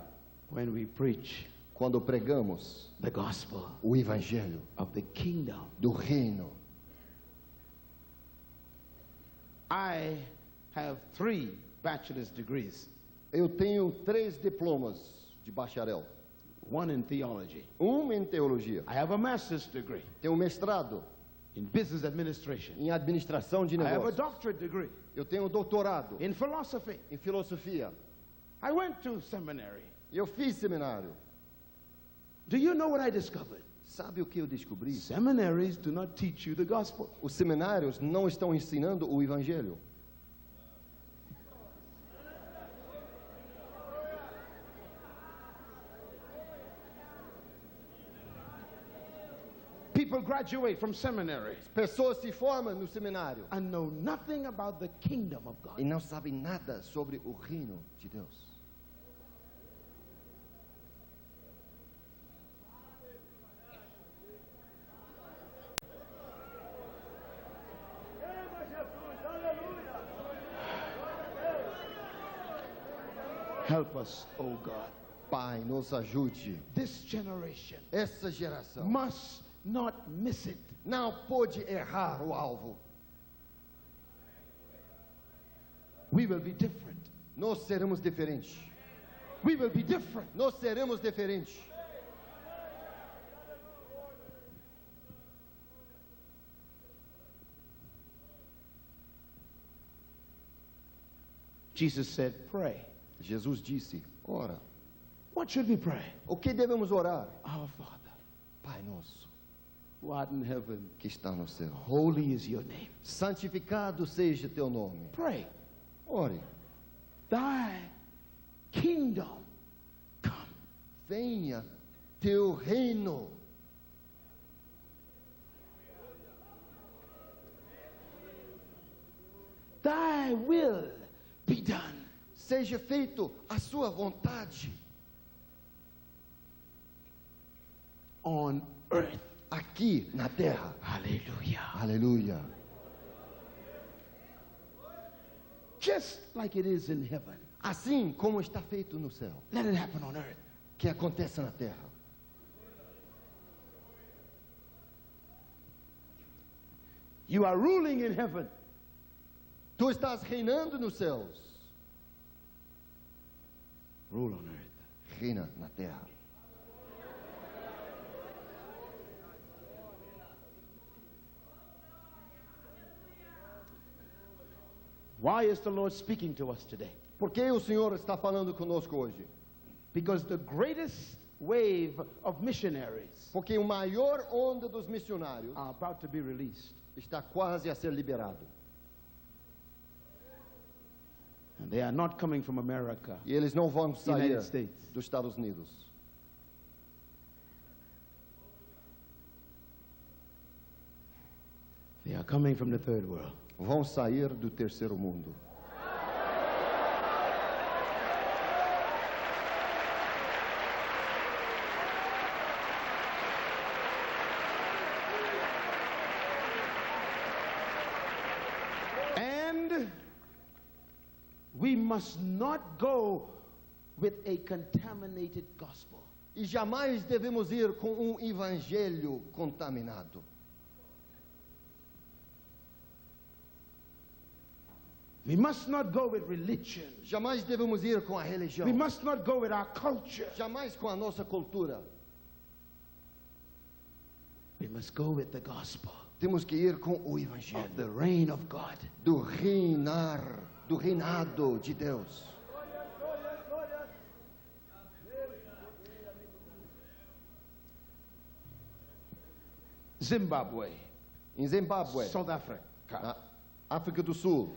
when we preach quando pregamos the gospel o evangelho of the kingdom. do reino. I have 3 bachelor's degrees, Eu tenho 3 diplomas de bacharel. 1 in theology. Em teologia. I have a master's degree Tenho mestrado in business administration. em administração de I have a negócios. doctorate degree Eu tenho doutorado in philosophy. em filosofia. I went to seminary. Eu fiz seminário. Do you know what I discovered? Sabe o que eu descobri? Seminaries do not teach you the gospel. Os seminários não estão ensinando o evangelho. People graduate from seminary Pessoas se formam no seminário and know nothing about the kingdom of God. e não sabem nada sobre o reino de Deus. Help us, oh God. Pai, nos ajude. This generation Essa geração must not miss it. não pode errar o alvo. We will be different. Nós seremos diferentes. We will be different. Nós seremos diferentes. Jesus said, pray. Jesus disse, ora. What should we pray? O que devemos orar? Our Father, Pai nosso, who art in heaven, que está no céu. holy is your name. Santificado seja teu nome. Pray. Ore. Thy kingdom come. Venha teu reino. Thy will be done. Seja feito a sua vontade On earth. aqui na terra. Hallelujah. Aleluia. Just like it is in heaven. Assim como está feito no céu, Let it happen on earth. que acontece na terra. You are ruling in heaven. Tu estás reinando nos céus. Rule on earth. Reina na terra. Why is the Lord speaking to us today? Por que o Senhor está falando conosco hoje? Because the greatest wave of missionaries Porque a maior onda dos missionários are about to be released. está quase a ser liberado. And they are not coming from America. E eles não vão sair United States. dos Estados Unidos. They are coming from the third world. Vão sair do terceiro mundo. And we must not go with a contaminated gospel. E jamais devemos ir com evangelho contaminado. We must not go with religion. Jamais devemos ir com a religião. We must not go with our culture. Jamais com a nossa cultura. We must go with the gospel Temos que ir com o evangelho. of the reign of God. Do reinar, do reinado de Deus. Zimbabwe, Em Zimbábue, South Africa. na África do Sul,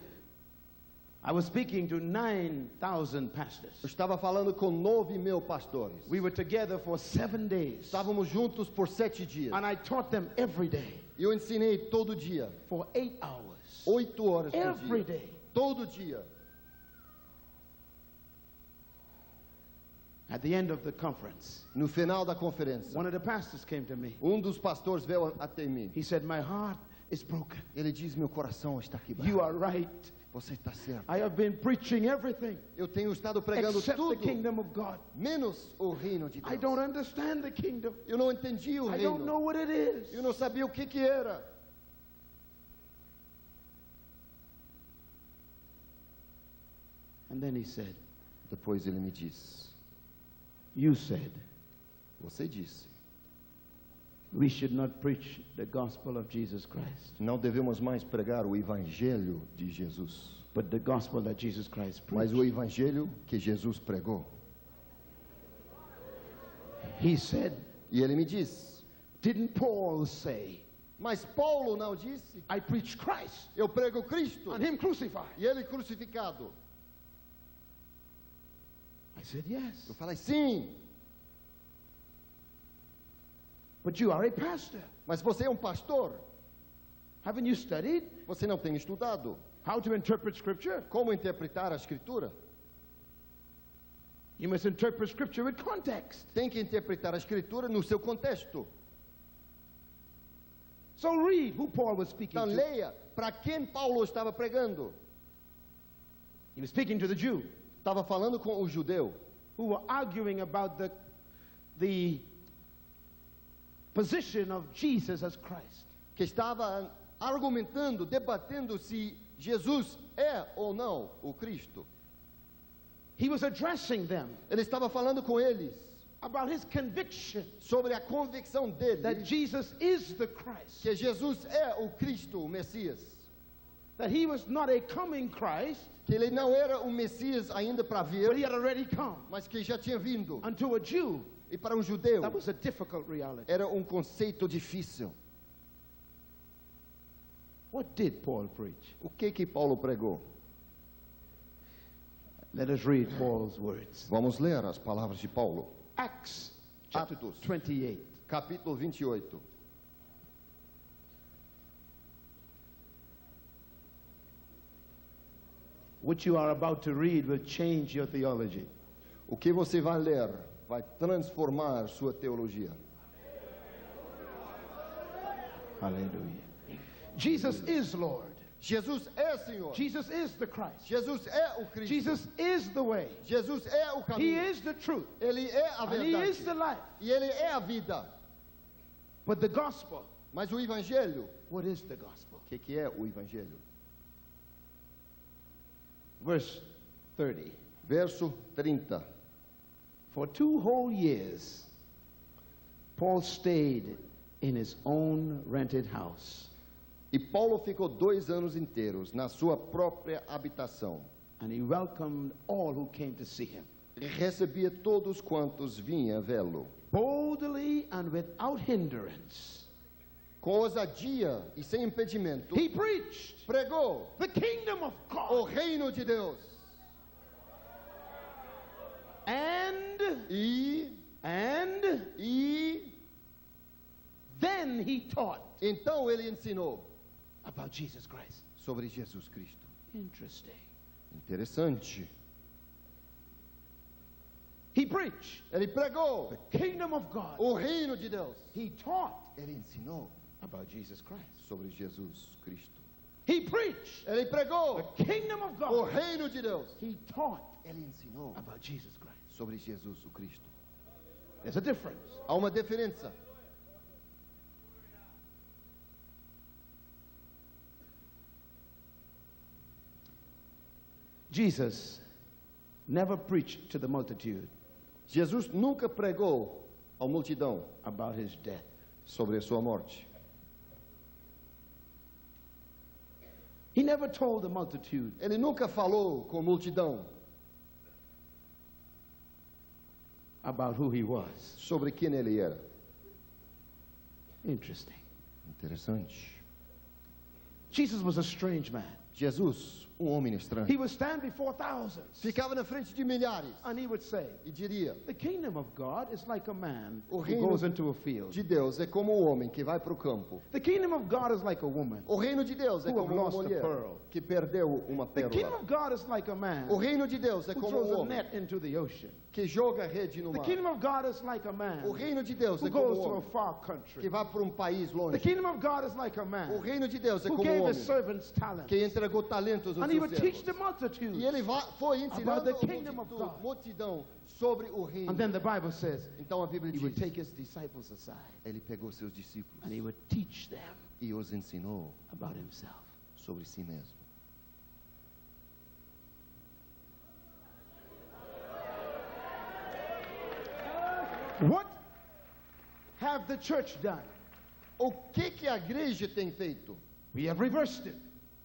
I was speaking to 9,000 pastors. eu estava falando com 9.000 pastores. We were together for 7 days. Estávamos juntos por 7 dias. And I taught them every day E eu ensinei todo dia, for 8 hours. 8 horas por Every dia. day. Todo dia. At the end of the conference, No final da conferência, one of the pastors came to me. dos pastores veio até mim. He said, my heart is broken. Ele diz: meu coração está quebrado. You are right. Você está certo. I have been preaching everything Eu tenho estado pregando except the tudo, kingdom of God. menos o reino de Deus. I don't understand the kingdom. Eu não entendi o I don't know reino. what it is. Eu não sabia o que era. And then he said, Depois ele me disse: you said você disse, we should not preach the gospel of Jesus Christ, não devemos mais pregar o evangelho de Jesus, but the gospel that Jesus Christ mas preached. o evangelho que Jesus pregou. He said, E ele me disse: didn't Paul say, mas Paulo não disse? I preach Christ Eu prego Cristo and him crucified? e ele crucificado. I said, yes. Eu falei: sim, But you are a pastor. mas você é um pastor. Haven't you studied Você não tem estudado how to interpret Scripture? como interpretar a Escritura? You must interpret Scripture with context. Tem que interpretar a Escritura no seu contexto. So read who Paul was speaking Então to. leia para quem Paulo estava pregando. He was speaking to the Jew. estava falando com o judeu who were arguing about the position of Jesus as Christ. que estava argumentando, debatendo se Jesus é ou não o Cristo. He was addressing them Ele estava falando com eles about his conviction sobre a convicção dele that Jesus is the Christ, que Jesus é o Cristo, o Messias. that he was not a coming Christ, Que ele não era o Messias ainda para but he vir, had already come. mas que já tinha vindo. Unto a Jew, E para um judeu that was a difficult reality. era um conceito difícil. What did Paul preach? O que Paulo pregou? Let us read Paul's words. Vamos ler as palavras de Paulo. Acts chapter Atos, 28. capítulo 28. What you are about to read will change your theology. O que você vai ler vai transformar sua teologia. Hallelujah. Jesus is Lord. Jesus é Senhor. Jesus is the Christ. Jesus é o Cristo. Jesus is the way. Jesus é o He caminho. is the truth. Ele é a And he is verdade. the life. E ele é a vida. But the gospel, Mas o evangelho, what is the gospel? o que é o evangelho? Verse 30. Verso 30. For 2 whole years, Paul stayed in his own rented house, E Paulo ficou 2 anos inteiros na sua própria habitação. and he welcomed all who came to see him. Ele recebia todos quantos vinham vê-lo. Boldly and without hindrance, Com ousadia e sem impedimento, he preached pregou the kingdom of o God. reino de Deus. And E then he taught então ele ensinou about Jesus Christ. sobre Jesus Cristo. Interesting. Interessante. He preached Ele pregou the kingdom of God. o reino de Deus. He taught Ele ensinou about Jesus Christ. sobre Jesus Cristo. He preached Ele pregou the kingdom of o God. reino de Deus. He taught Ele ensinou about Jesus Christ. sobre Jesus o Cristo. There's a difference. Há uma diferença. Jesus never preached to the multitude Jesus nunca pregou à multidão about his death. sobre a sua morte. He never told the multitude Ele nunca falou com a multidão about who he was. sobre quem ele era. Interesting. Interessante. Jesus was a strange man. Jesus, homem estranho, He would stand before thousands ficava na frente de milhares and he would say, e diria: the kingdom of God is like a man O who reino goes into a field. de Deus é como um homem que vai para o campo. The kingdom of God is like a woman. O reino de Deus é Who have como uma lost a mulher pearl. que perdeu uma The kingdom pérola. of God is like a man O reino de Deus é who como throws um a homem net into the ocean. que joga a rede no The mar. kingdom of God is like a man O reino de Deus who é como goes um to a homem far que country. vai para um país The longe. kingdom of God is like a O man reino de Deus é who como um gave his homem servants talents. que entregou talentos aos And he seus would teach the servos. multitude. E ele foi about ensinando the a kingdom of God. multidão sobre o reino. And then the Bible says Então a Bíblia he would diz: take his disciples aside ele pegou seus discípulos and he would teach them e os ensinou about himself. sobre si mesmo. What have the church done? O que a igreja tem feito? We have reversed it.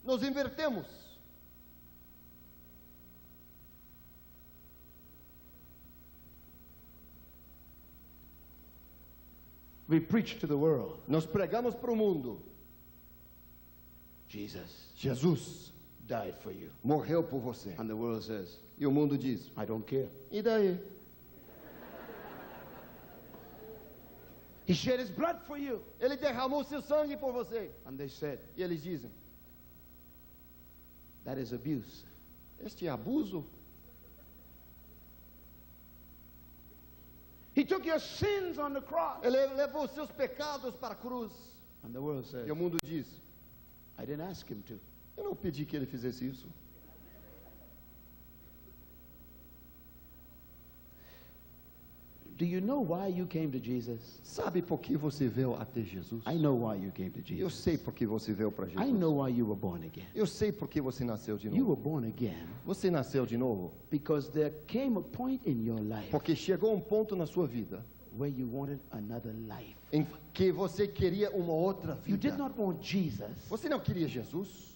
Nós invertemos. We preach to the world. Nós pregamos para o mundo. Jesus Jesus died for you. morreu por você. And the world says, E o mundo diz: I don't care. e daí? He shed his blood for you. Ele derramou seu sangue por você. And they said, E eles dizem: that is abuse. este é abuso. He took your sins on the cross. Ele levou seus pecados para a cruz. And the world says, E o mundo diz: I didn't ask him to. eu não pedi que ele fizesse isso. Do you know why you came to Jesus? Sabe por que você veio até Jesus? I know why you came to Eu Jesus. sei por que você veio para I Jesus. know why you were born again. Eu sei por que você nasceu de You were novo. born again Você nasceu de novo because there came a point in your life porque chegou um ponto na sua vida where you wanted another life. em que você queria uma outra You did vida. not want Jesus. Você não queria Jesus?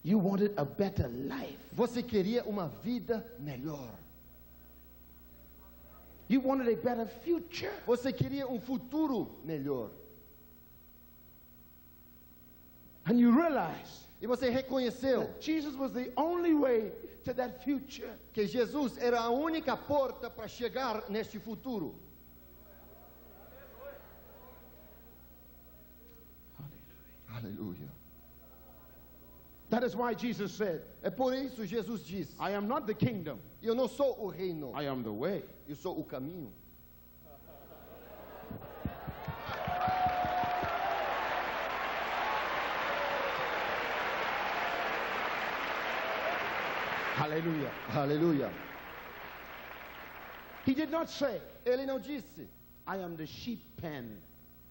You wanted a better life. Você queria uma vida melhor. You wanted a better future. Você queria um futuro melhor. And you realized E você reconheceu that Jesus was the only way to that future. que Jesus era a única porta para chegar neste futuro. Aleluia. That is why Jesus said, É por isso Jesus disse: I am not the kingdom, eu não sou o reino, I am the way. eu sou o caminho. Hallelujah. Aleluia. He did not say, Ele não disse: I am the sheep pen.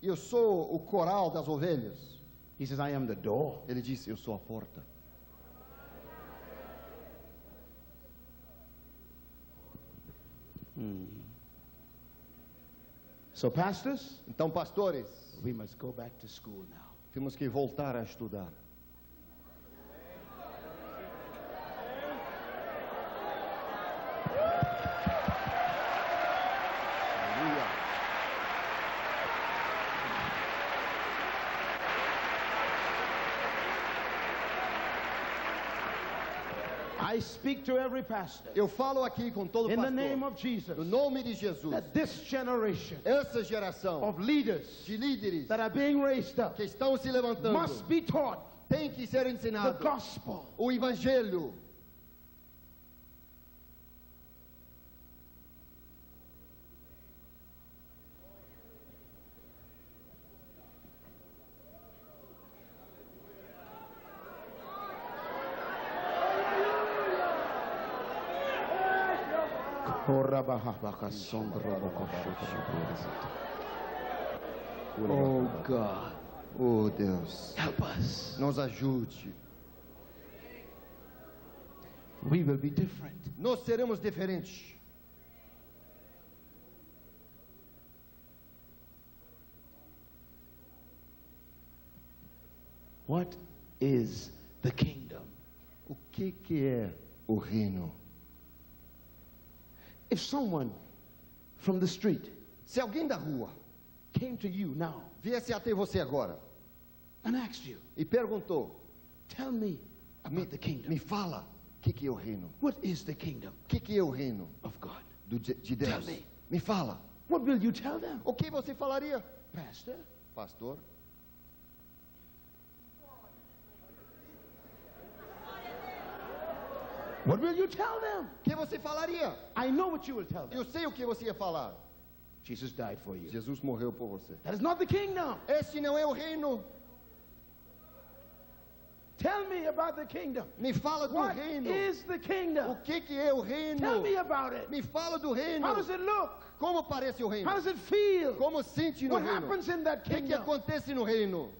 eu sou o coral das ovelhas. He says, I am the door. Ele disse: eu sou a porta. So, pastors, Então, pastores, we must go back to school now. temos que voltar a estudar. Aleluia. I speak to every pastor Eu falo aqui com todo in the pastor, name of Jesus no nome de Jesus, that this generation essa geração of leaders de líderes that are being raised up que estão se levantando must be taught tem que ser the ensinado gospel. o evangelho. Oh God, Oh Deus, help us. nos ajude. We will be different. Nós seremos diferentes. What is the kingdom? O que é o reino? If someone from the street Se alguém da rua came to you now viesse até você agora and asked you, e perguntou: tell me about the kingdom. me fala, o que é o reino? What is the kingdom O que é o reino of God? de Deus? Tell me. Me fala. What will you tell them? O que você falaria, Pastor, pastor? what will you tell them? O que você falaria? I know what you will tell them. Eu sei o que você ia falar. Jesus died for you. Jesus morreu por você. That is not the kingdom. Este não é o reino. Tell me about the kingdom. Me fala do What reino. is the O kingdom? que é o reino? Tell me about it. Me fala do reino. How does it look? Como parece o reino? How does it feel? Como sente no What reino? happens in that O que kingdom? acontece no reino?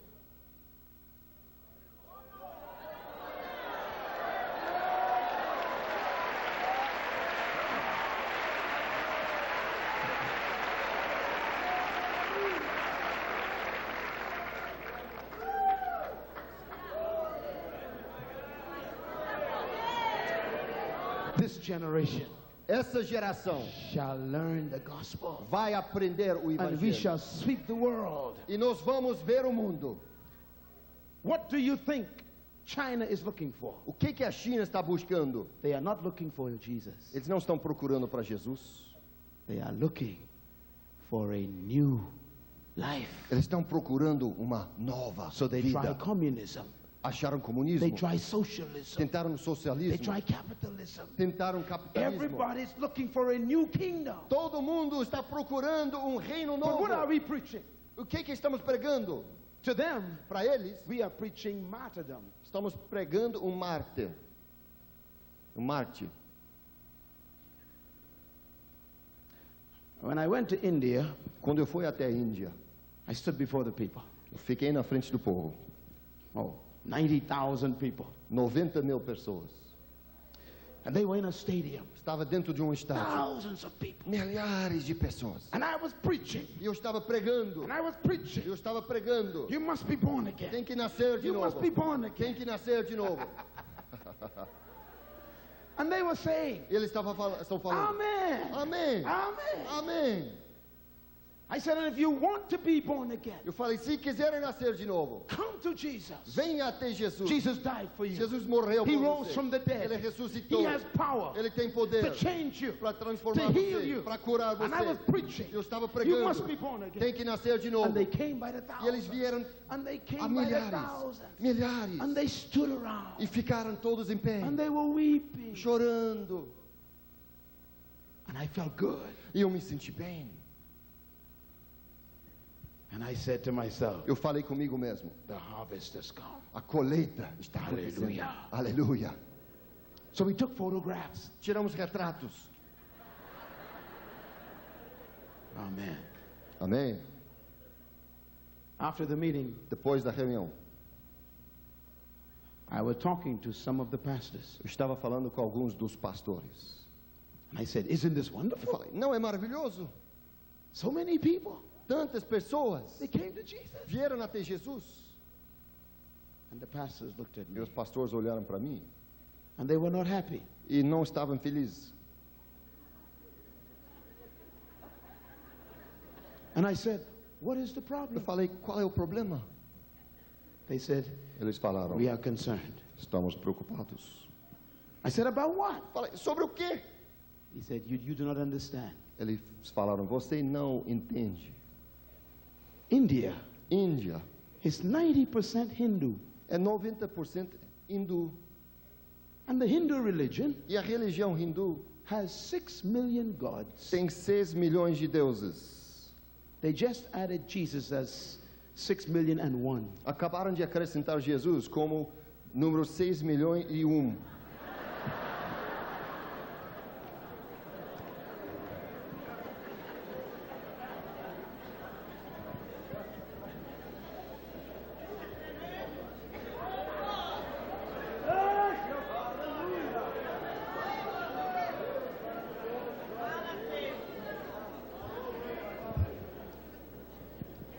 This generation Essa geração shall learn the gospel, vai aprender o and we evangelho. shall sweep the world. E nós vamos ver o mundo. What do you think China is looking for? O que a China está buscando? They are not looking for Jesus. Eles não estão procurando para Jesus. They are looking for a new life. Eles estão procurando uma nova So they try vida. communism. Acharam They comunismo. try socialism. Tentaram They socialismo. try capitalism. Tentaram capitalismo. Everybody's looking for a new kingdom. Todo mundo está procurando um reino But what are novo. we preaching? O que estamos pregando? To them, Para eles, we are preaching martyrdom. estamos pregando um mártir. Um mártir. When I went to India, Quando eu fui até a Índia, I stood before the people. eu fiquei na frente do povo. Oh, 90,000 people. 90.000 pessoas. And they were in a stadium. Estava dentro de um estádio. Thousands of people. Milhares de pessoas. And I was preaching. E eu estava pregando. And I was preaching. Eu estava pregando. You must be born again. Tem que nascer de You novo. must be born Tem again. que nascer de novo. And they were saying, E eles estão falando. Amen. Amém. Amen. Amém. I said, and if you want to be born again, Eu falei, se quiserem nascer de novo, come to Jesus. venha até Jesus. Jesus died for you. Jesus morreu He por rose você. from the dead. Ele ressuscitou. He has power Ele tem poder to change you, para to transformar heal você, you. para curar você. And I was preaching. Eu estava You pregando. must be born again. Tem que nascer de novo. And they came by the E eles thousands. vieram And they a came by the milhares. thousands. Milhares. And they stood around. E ficaram todos em pé, And they were weeping. chorando. And I felt good. E eu me senti bem. And I said to myself, Eu falei comigo mesmo, the harvest has come. a colheita está acontecendo. Aleluia. Aleluia. So we took photographs. Tiramos retratos. Amen. Amém? After the meeting, Depois da reunião, I was talking to some of the pastors. eu estava falando com alguns dos pastores. And I said, isn't this Eu wonderful? falei, não é maravilhoso? So many people. Tantas pessoas They came to Jesus. vieram até Jesus. And the pastors looked at E me. os pastores olharam para mim And they were not happy. e não estavam felizes. And I said, what is the Eu problem? falei, qual é o problema? They said, Eles falaram, we are concerned. estamos preocupados. I said, about what? Falei, sobre o quê? He said, you do not understand. Eles falaram, você não entende. India Índia is 90% Hindu. é 90% hindu. And the Hindu religion E a religião hindu has 6 million gods. tem 6 milhões de deuses. They just added Jesus as 6,000,001. Acabaram de acrescentar Jesus como número 6 milhões e 1.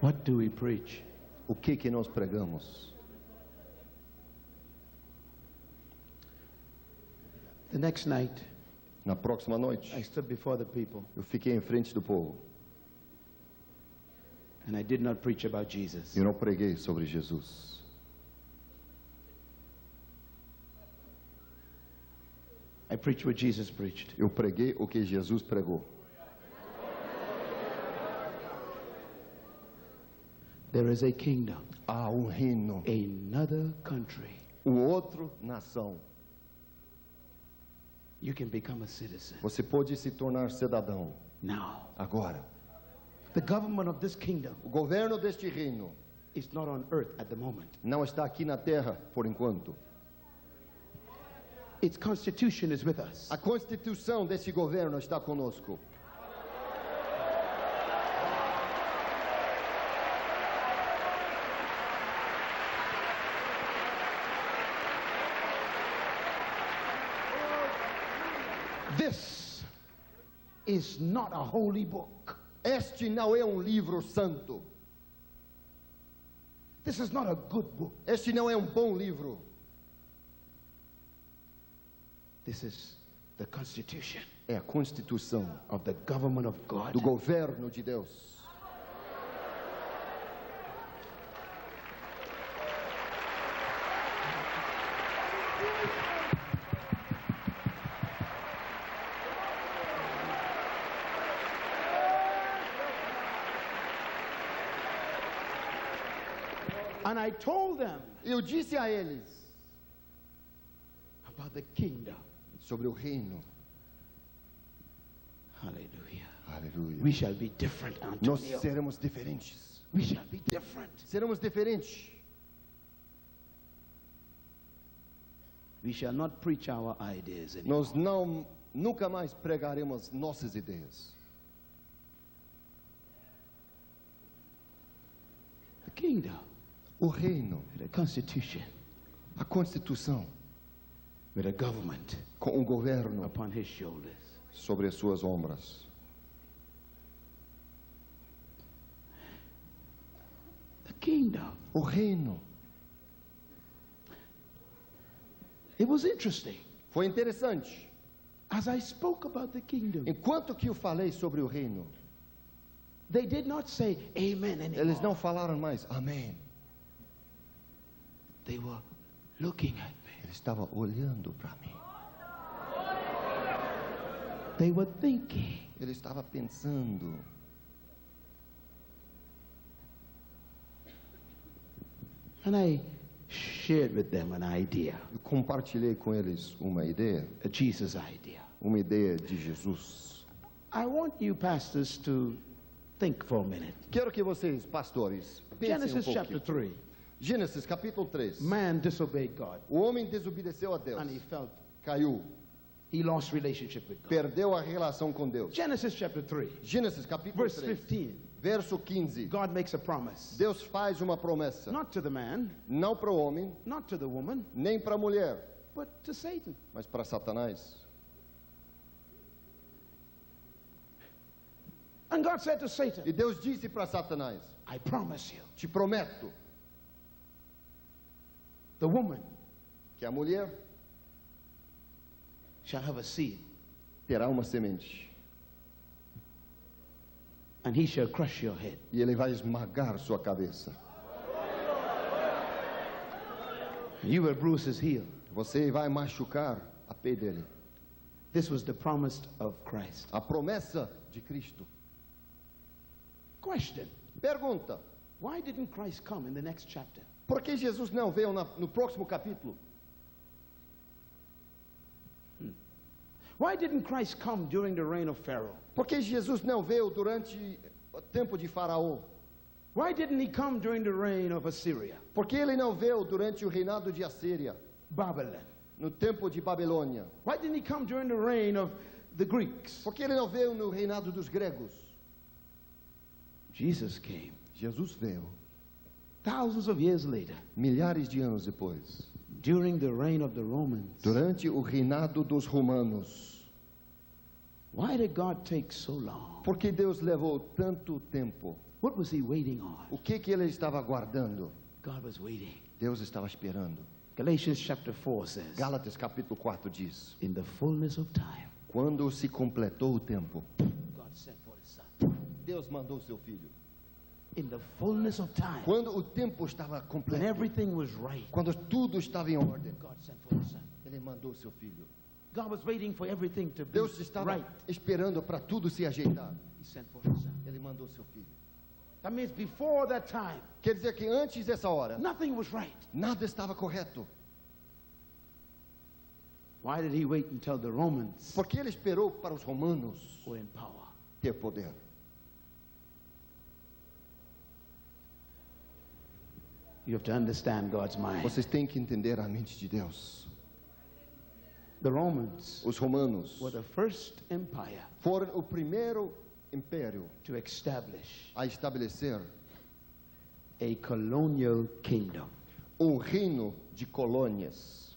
What do we preach? O que nós pregamos? The next night, Na próxima noite, I stood before the people eu fiquei em frente do povo. and I did not preach about Jesus. Eu não preguei sobre Jesus. I preached what Jesus preached. Eu preguei o que Jesus pregou. There is a kingdom, Há reino, another country. o outro nação. You can become a citizen Você pode se tornar cidadão now. agora. The government of this kingdom O governo deste reino is not on earth at the moment. não está aqui na terra por enquanto. Its constitution is with us. A constituição desse governo está conosco. This is not a holy book. Este não é livro santo. This is not a good book. Este não é bom livro. This is the constitution É a constituição of the government of God. do governo de Deus. And I told them Eu disse a eles about the kingdom. sobre o reino. Hallelujah. Aleluia. We shall be different, Nós Antonio. seremos diferentes. We shall be different. Seremos diferentes. We shall not preach our ideas anymore. Nós nunca mais pregaremos nossas ideias. The kingdom O reino, with a constitution, a constituição, with a government com o governo upon his shoulders. sobre as suas ombros. The kingdom. O reino. It was interesting. Foi interessante. As I spoke about the kingdom, Enquanto que eu falei sobre o reino, they did not say amen anymore. eles não falaram mais amém. They were looking at me. Ele estava olhando para mim. They were thinking. Ele estava pensando. And I shared with them an idea, Eu compartilhei com eles uma ideia a Jesus idea. de Jesus. I want you pastors to think for a minute. Quero que vocês, pastores, pensem Genesis chapter pouquinho. 3. Gênesis capítulo 3. Man disobeyed God O homem desobedeceu a Deus. and he felt Caiu. he lost relationship with God. Perdeu a relação com Deus. Genesis chapter 3, Gênesis capítulo verse 3. 15. Verso 15. God makes a promise. Deus faz uma promessa. Not to the man, Não para o homem, not to the woman, nem para a mulher, but to Satan. mas para Satanás. And God said to Satan, E Deus disse para Satanás: I promise you, Te prometo the woman que a mulher shall have a seed, terá uma semente. and he shall crush your head. E ele vai esmagar sua cabeça. You will bruise his heel. Você vai machucar a pé dele. This was the promise of Christ. A promessa de Cristo. Question: Pergunta: why didn't Christ come in the next chapter? por que Jesus não veio no próximo capítulo? Why didn't Christ come during the reign of Pharaoh? Por que Jesus não veio durante o tempo de Faraó? Why didn't he come during the reign of Assyria, Por que ele não veio durante o reinado de Assíria, Babylon? no tempo de Babilônia? Why didn't he come during the reign of the Greeks? Por que ele não veio no reinado dos gregos? Jesus came Jesus veio thousands of years later, milhares de anos depois, during the reign of the Romans. durante o reinado dos romanos. Why did God take so long? Por que Deus levou tanto tempo? What was he waiting on? O que ele estava aguardando? God was waiting. Deus estava esperando. Galatians chapter 4 says, Gálatas capítulo 4 diz: in the fullness of time, quando se completou o tempo, God sent for his son. Deus mandou seu filho. In the fullness of time, Quando o tempo estava when completo, everything was right, quando tudo estava em ordem, God sent for his son. ele mandou seu filho. God was waiting for everything to be Deus estava right. esperando para tudo se ajeitar. He sent for his son. Ele mandou seu filho. That means before that time, Quer dizer que antes dessa hora, nothing was right. nada estava correto. Why did he wait until the Romans Porque ele esperou para os romanos were in power? ter poder. You have to understand God's mind. Vocês têm que entender a mente de Deus. The Romans Os romanos were the first empire foram o primeiro império to establish a estabelecer a colonial kingdom. reino de colônias.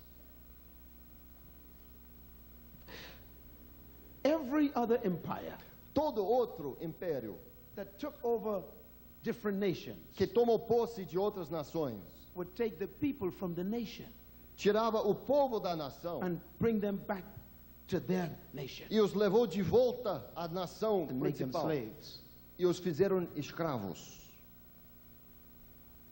Every other empire Todo outro império that took over different nations que tomou posse de outras nações would take the people from the nation tirava o povo da nação and bring them back to their nation e os levou de volta à nação and make them principal slaves. e os fizeram escravos.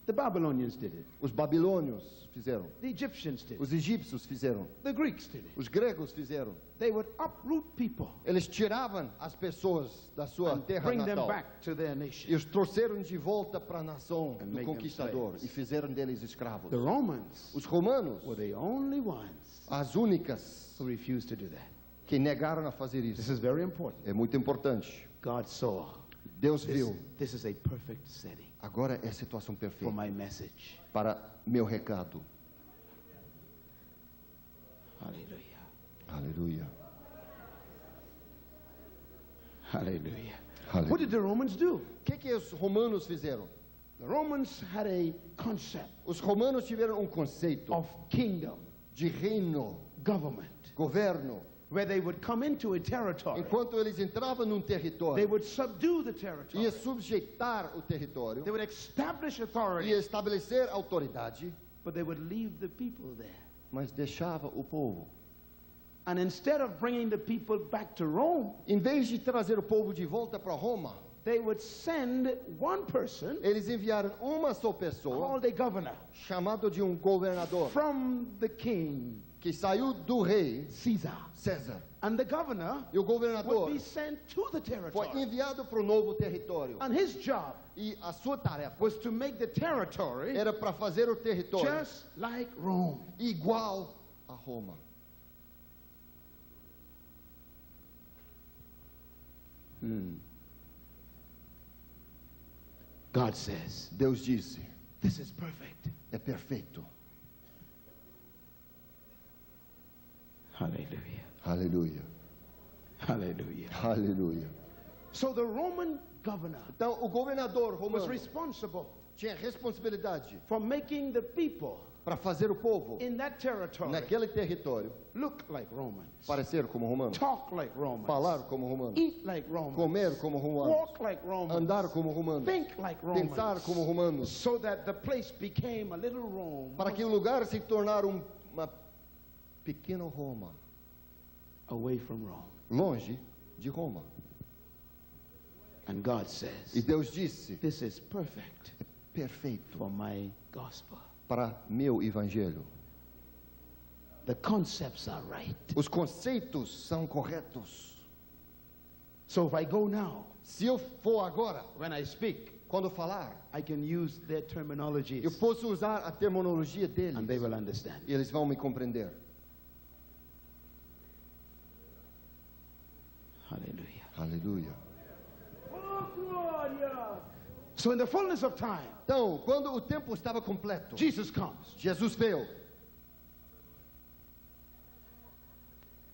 The Babylonians did it. Os babilônios fizeram, The Egyptians did it. os egípcios fizeram, The Greeks did it. os gregos fizeram. They would uproot people Eles tiravam as pessoas da sua and terra bring them natal back to their e nation. os trouxeram de volta para a nação And do make them conquistador slaves. e fizeram deles escravos. The Romans Os romanos, were the only ones as únicas who refused to do that. que negaram a fazer This isso. is very important. É muito importante. God saw Deus this, viu. this is a perfect setting Agora é a situação for perfeita my message. para meu recado. Hallelujah. Aleluia. Hallelujah. Hallelujah. What did the Romans do? O que os romanos fizeram? The Romans had a concept Os romanos tiveram um conceito of kingdom, de reino, government, governo. where they would come into a territory. Enquanto eles entravam num They território, would subdue the territory. ia subjeitar o território, They would establish ia authority, estabelecer autoridade, but they would leave the people there. mas deixava o povo. And instead of bringing the people back to Rome, Em vez de trazer o povo de volta para Roma, they would send one person eles enviaram uma só pessoa, called a governor chamado de um governador, from the king, que saiu do rei Caesar. César. And the governor E o would governador be sent to the foi territory. enviado para o novo território. And his job E a sua tarefa was to make the territory era para fazer o território just like Rome. igual a Roma. God says, Deus disse: this is perfect. é perfeito. Hallelujah. Aleluia. Hallelujah. Aleluia. So the Roman governor Então, o governador was romano responsible tinha responsabilidade for making the people para fazer o povo in that territory naquele território look like Romans, parecer como romano, talk like Romans, falar como romano, eat like Romans, comer como romano, walk like Romans, andar como romano, think like Romans, pensar como romanos, so that the place became a little Rome para que o lugar se tornar uma pequena Roma, away from Rome. longe de Roma. And God E says, Deus disse: this is perfect perfeito for my gospel. para meu evangelho. The concepts are right. Os conceitos são corretos. So if I go now, Se eu for agora, when I speak, quando falar, I can use their terminologies eu posso usar a terminologia deles and they will understand. e eles vão me compreender. Hallelujah. Aleluia. So in the fullness of time, Então, quando o tempo estava completo, Jesus comes. Jesus veio.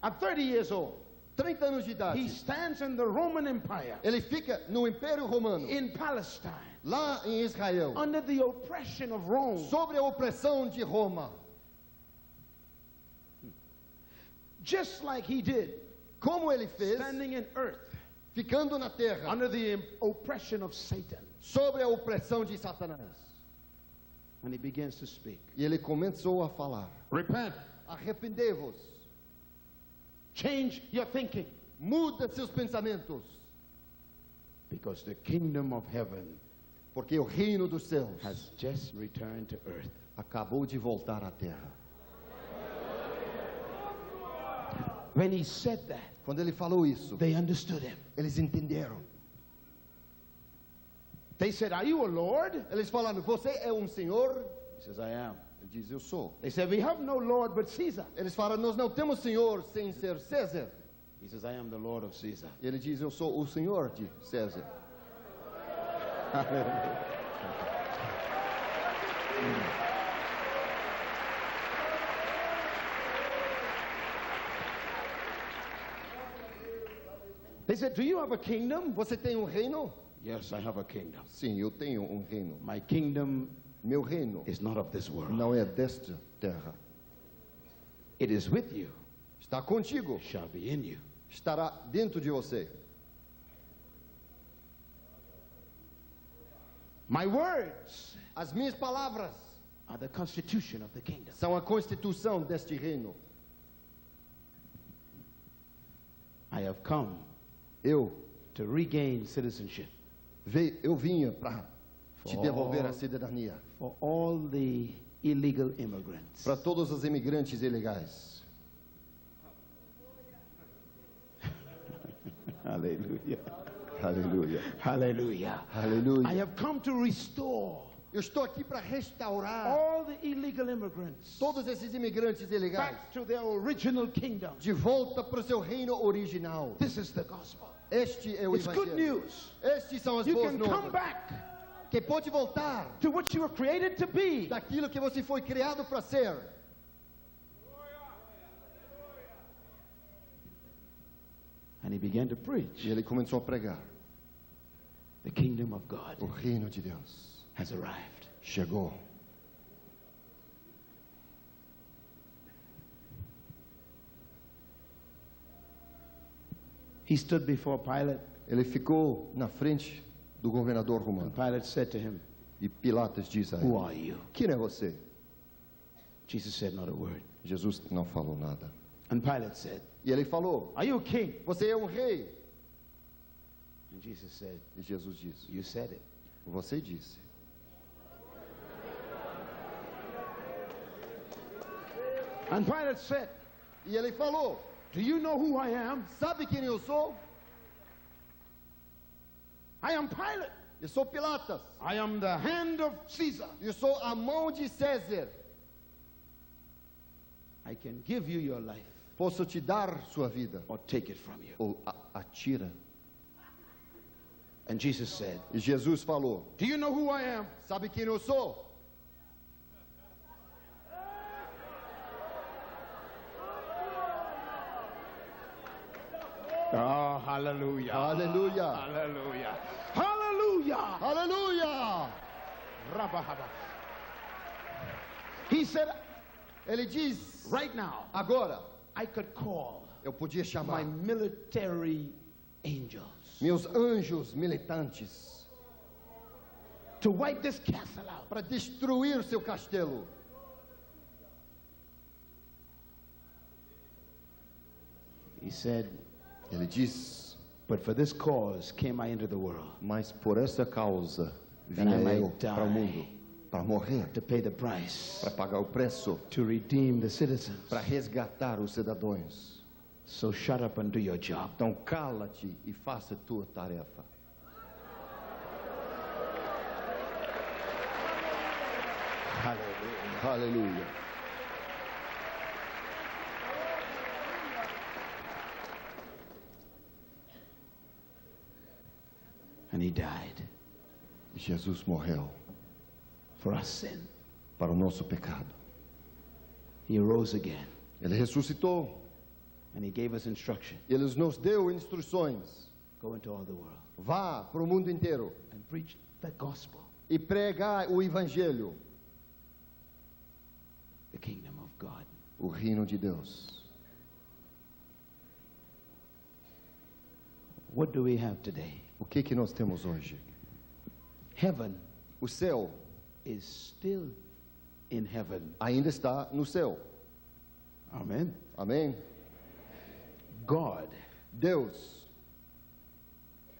At 30 years old, 30 anos de he idade. stands in the Roman Empire Ele fica no Império Romano, in Palestine lá em Israel, under the oppression of Rome. sobre a opressão de Roma. Just like he did Como ele fez, standing in earth ficando na terra, under the oppression of Satan. sobre a opressão de Satanás. And he begins to speak. E ele começou a falar: Repent. arrependei-vos, Change your thinking. muda seus pensamentos, Because the kingdom of heaven porque o reino dos céus has just returned to earth. acabou de voltar à terra. When he said that, Quando ele falou isso, they understood him. eles entenderam. They said, are you a Lord? Eles falaram: você é um senhor? He says, I am. Ele diz: eu sou. They said, we have no Lord but Caesar. Eles falaram: nós não temos senhor sem ser César. He says, I am the Lord of Caesar. E ele diz: eu sou o senhor de César. They said, do you have a kingdom? Você tem um reino? Yes, I have a kingdom. Sim, eu tenho um reino. My kingdom Meu reino is not of this world. não é desta terra. It is with you, Está contigo, shall be in you. estará dentro de você. My words As minhas palavras are the constitution of the kingdom. são a constituição deste reino. I have come Eu to regain citizenship eu vinha para te For devolver all- a cidadania. for all the illegal immigrants. Para todos os imigrantes ilegais. Hallelujah. Aleluia. Hallelujah. I Aleluia. have come to restore Eu estou aqui para restaurar all the illegal immigrants todos esses imigrantes ilegais back to their original kingdom. de volta para o seu reino original. This is the gospel. Este é o It's good evangelho. news. Estes são as You boas can come novas. back Que pode voltar to what you were created to be. daquilo que você foi criado para ser. And he began to preach E ele começou a pregar the kingdom of God. o reino de Deus. has arrived. chegou. He stood before Pilate, Ele ficou na frente do governador romano. and Pilate said to him, E Pilatos diz a "Who ele: are you?" Quem é você? Jesus said not a word. Jesus não falou nada. And Pilate said, E ele falou: "Are you a king?" Você é um rei? And Jesus said, E Jesus disse: "You said it." Você disse. And Pilate said, E ele falou: "Do you know who I am?" Sabe quem eu sou? I am Pilate. Eu sou Pilatos. I am the hand of Caesar. Eu sou a mão de César. I can give you your life Posso te dar sua vida or take it from you. ou atira. And Jesus said, E Jesus falou: "Do you know who I am?" Sabe quem eu sou? Oh, hallelujah. Aleluia. Hallelujah. Hallelujah. Aleluia! Rabahaba. He said, Ele diz: right now, Agora I could call eu podia my chamar military angels meus anjos militantes to wipe this castle out. para destruir o seu castelo. He said, Ele diz: but for this cause came I into the world, Mas por essa causa That vinha I might eu para o die. mundo, para morrer, to pay the price, para pagar o preço, to redeem the citizens. para resgatar os cidadãos. So shut up and do your job. Então cala-te e faça a tua tarefa. Hallelujah. Aleluia. And he died Jesus morreu for our sin. para o nosso pecado. He rose again Ele ressuscitou. and he gave us instruction. Ele nos deu instruções. Go into all the world Vá para o mundo inteiro and preach the gospel, e pregar o evangelho, the kingdom of God. o reino de Deus. What do we have today? O que nós temos hoje? Heaven O céu is still in heaven. ainda está no céu. Amen. Amém? God Deus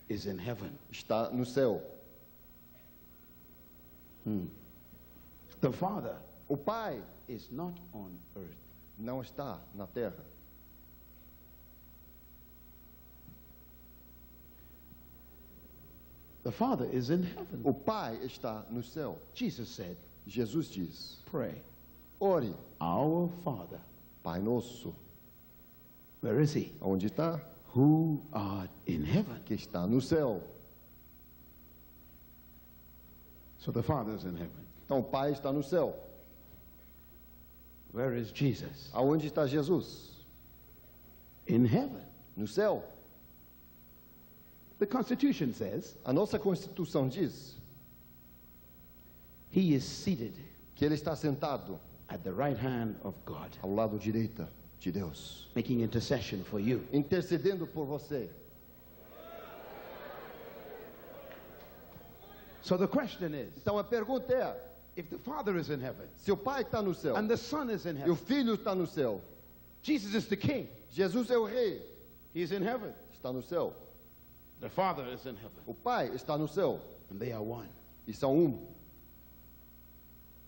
is in heaven. está no céu. The Father O Pai is not on earth. não está na terra. The Father is in heaven. O Pai está no céu. Jesus said, Jesus diz: pray, Ore, our Father. Pai nosso. Where is he? Onde está? Who art in heaven. Que está no céu. So the Father is in heaven. Então o Pai está no céu. Where is Jesus? Aonde está Jesus? In heaven. No céu. The Constitution says A nossa Constituição diz he is seated que ele está sentado at the right hand of God, ao lado direito de Deus, making intercession for you. intercedendo por você. So the question is, Então a pergunta é: if the Father is in heaven se o Pai está no céu and the Son is in e o heaven, Filho está no céu, Jesus is the King. Jesus é o Rei, He's in heaven. está no céu. The Father is in heaven. O Pai está no céu And they are one. e são um.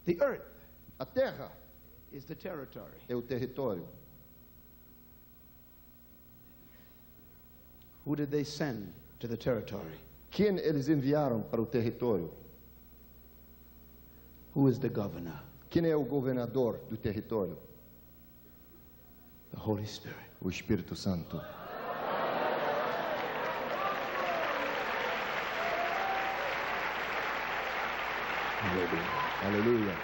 The earth A terra is the territory. é o território. Who did they send to the territory? Quem eles enviaram para o território? Who is the governor? Quem é o governador do território? The Holy Spirit. O Espírito Santo. Hallelujah. Aleluia.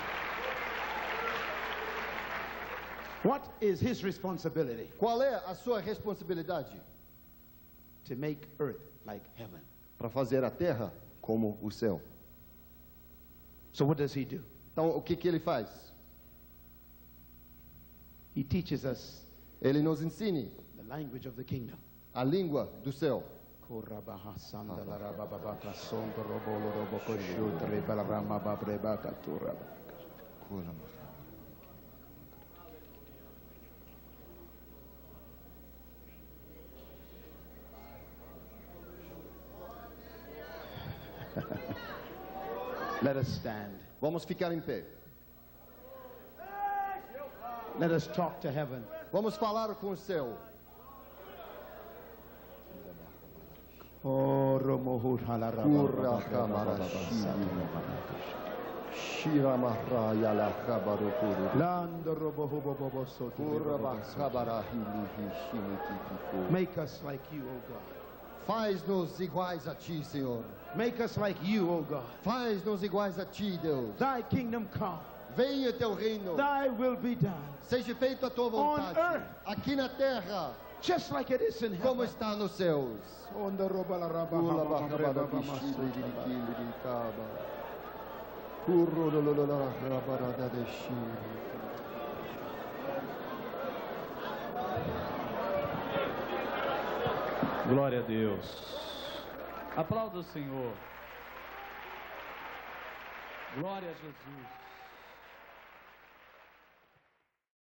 What is his responsibility? Qual é a sua responsabilidade? To make earth like heaven. Para fazer a terra como o céu. So what does he do? Então, o que ele faz? He teaches us Ele nos ensina the language of the kingdom. a língua do céu. Let us stand. Vamos ficar em pé. Let us talk to heaven. Vamos falar com o céu. Oh, Romohur Kurra kamara Shira mahraya la kabarukuru. Lando Roboho Bobo Soto. Kurra bakabara hili hishimiki. Make us like you, O God. Faz-nos iguais a ti, Senhor. Make us like you, O God. Faz-nos iguais a ti, Deus. Thy kingdom come. Venha teu reino. Thy will be done. Seja feita a tua vontade. On earth. Aqui na terra, Just like it is in como heaven. está nos céus. Kula bakabara bishiri dikili dikaba. Kurro lololora rabarada deshiri. Glória a Deus. Aplauda o Senhor. Glória a Jesus.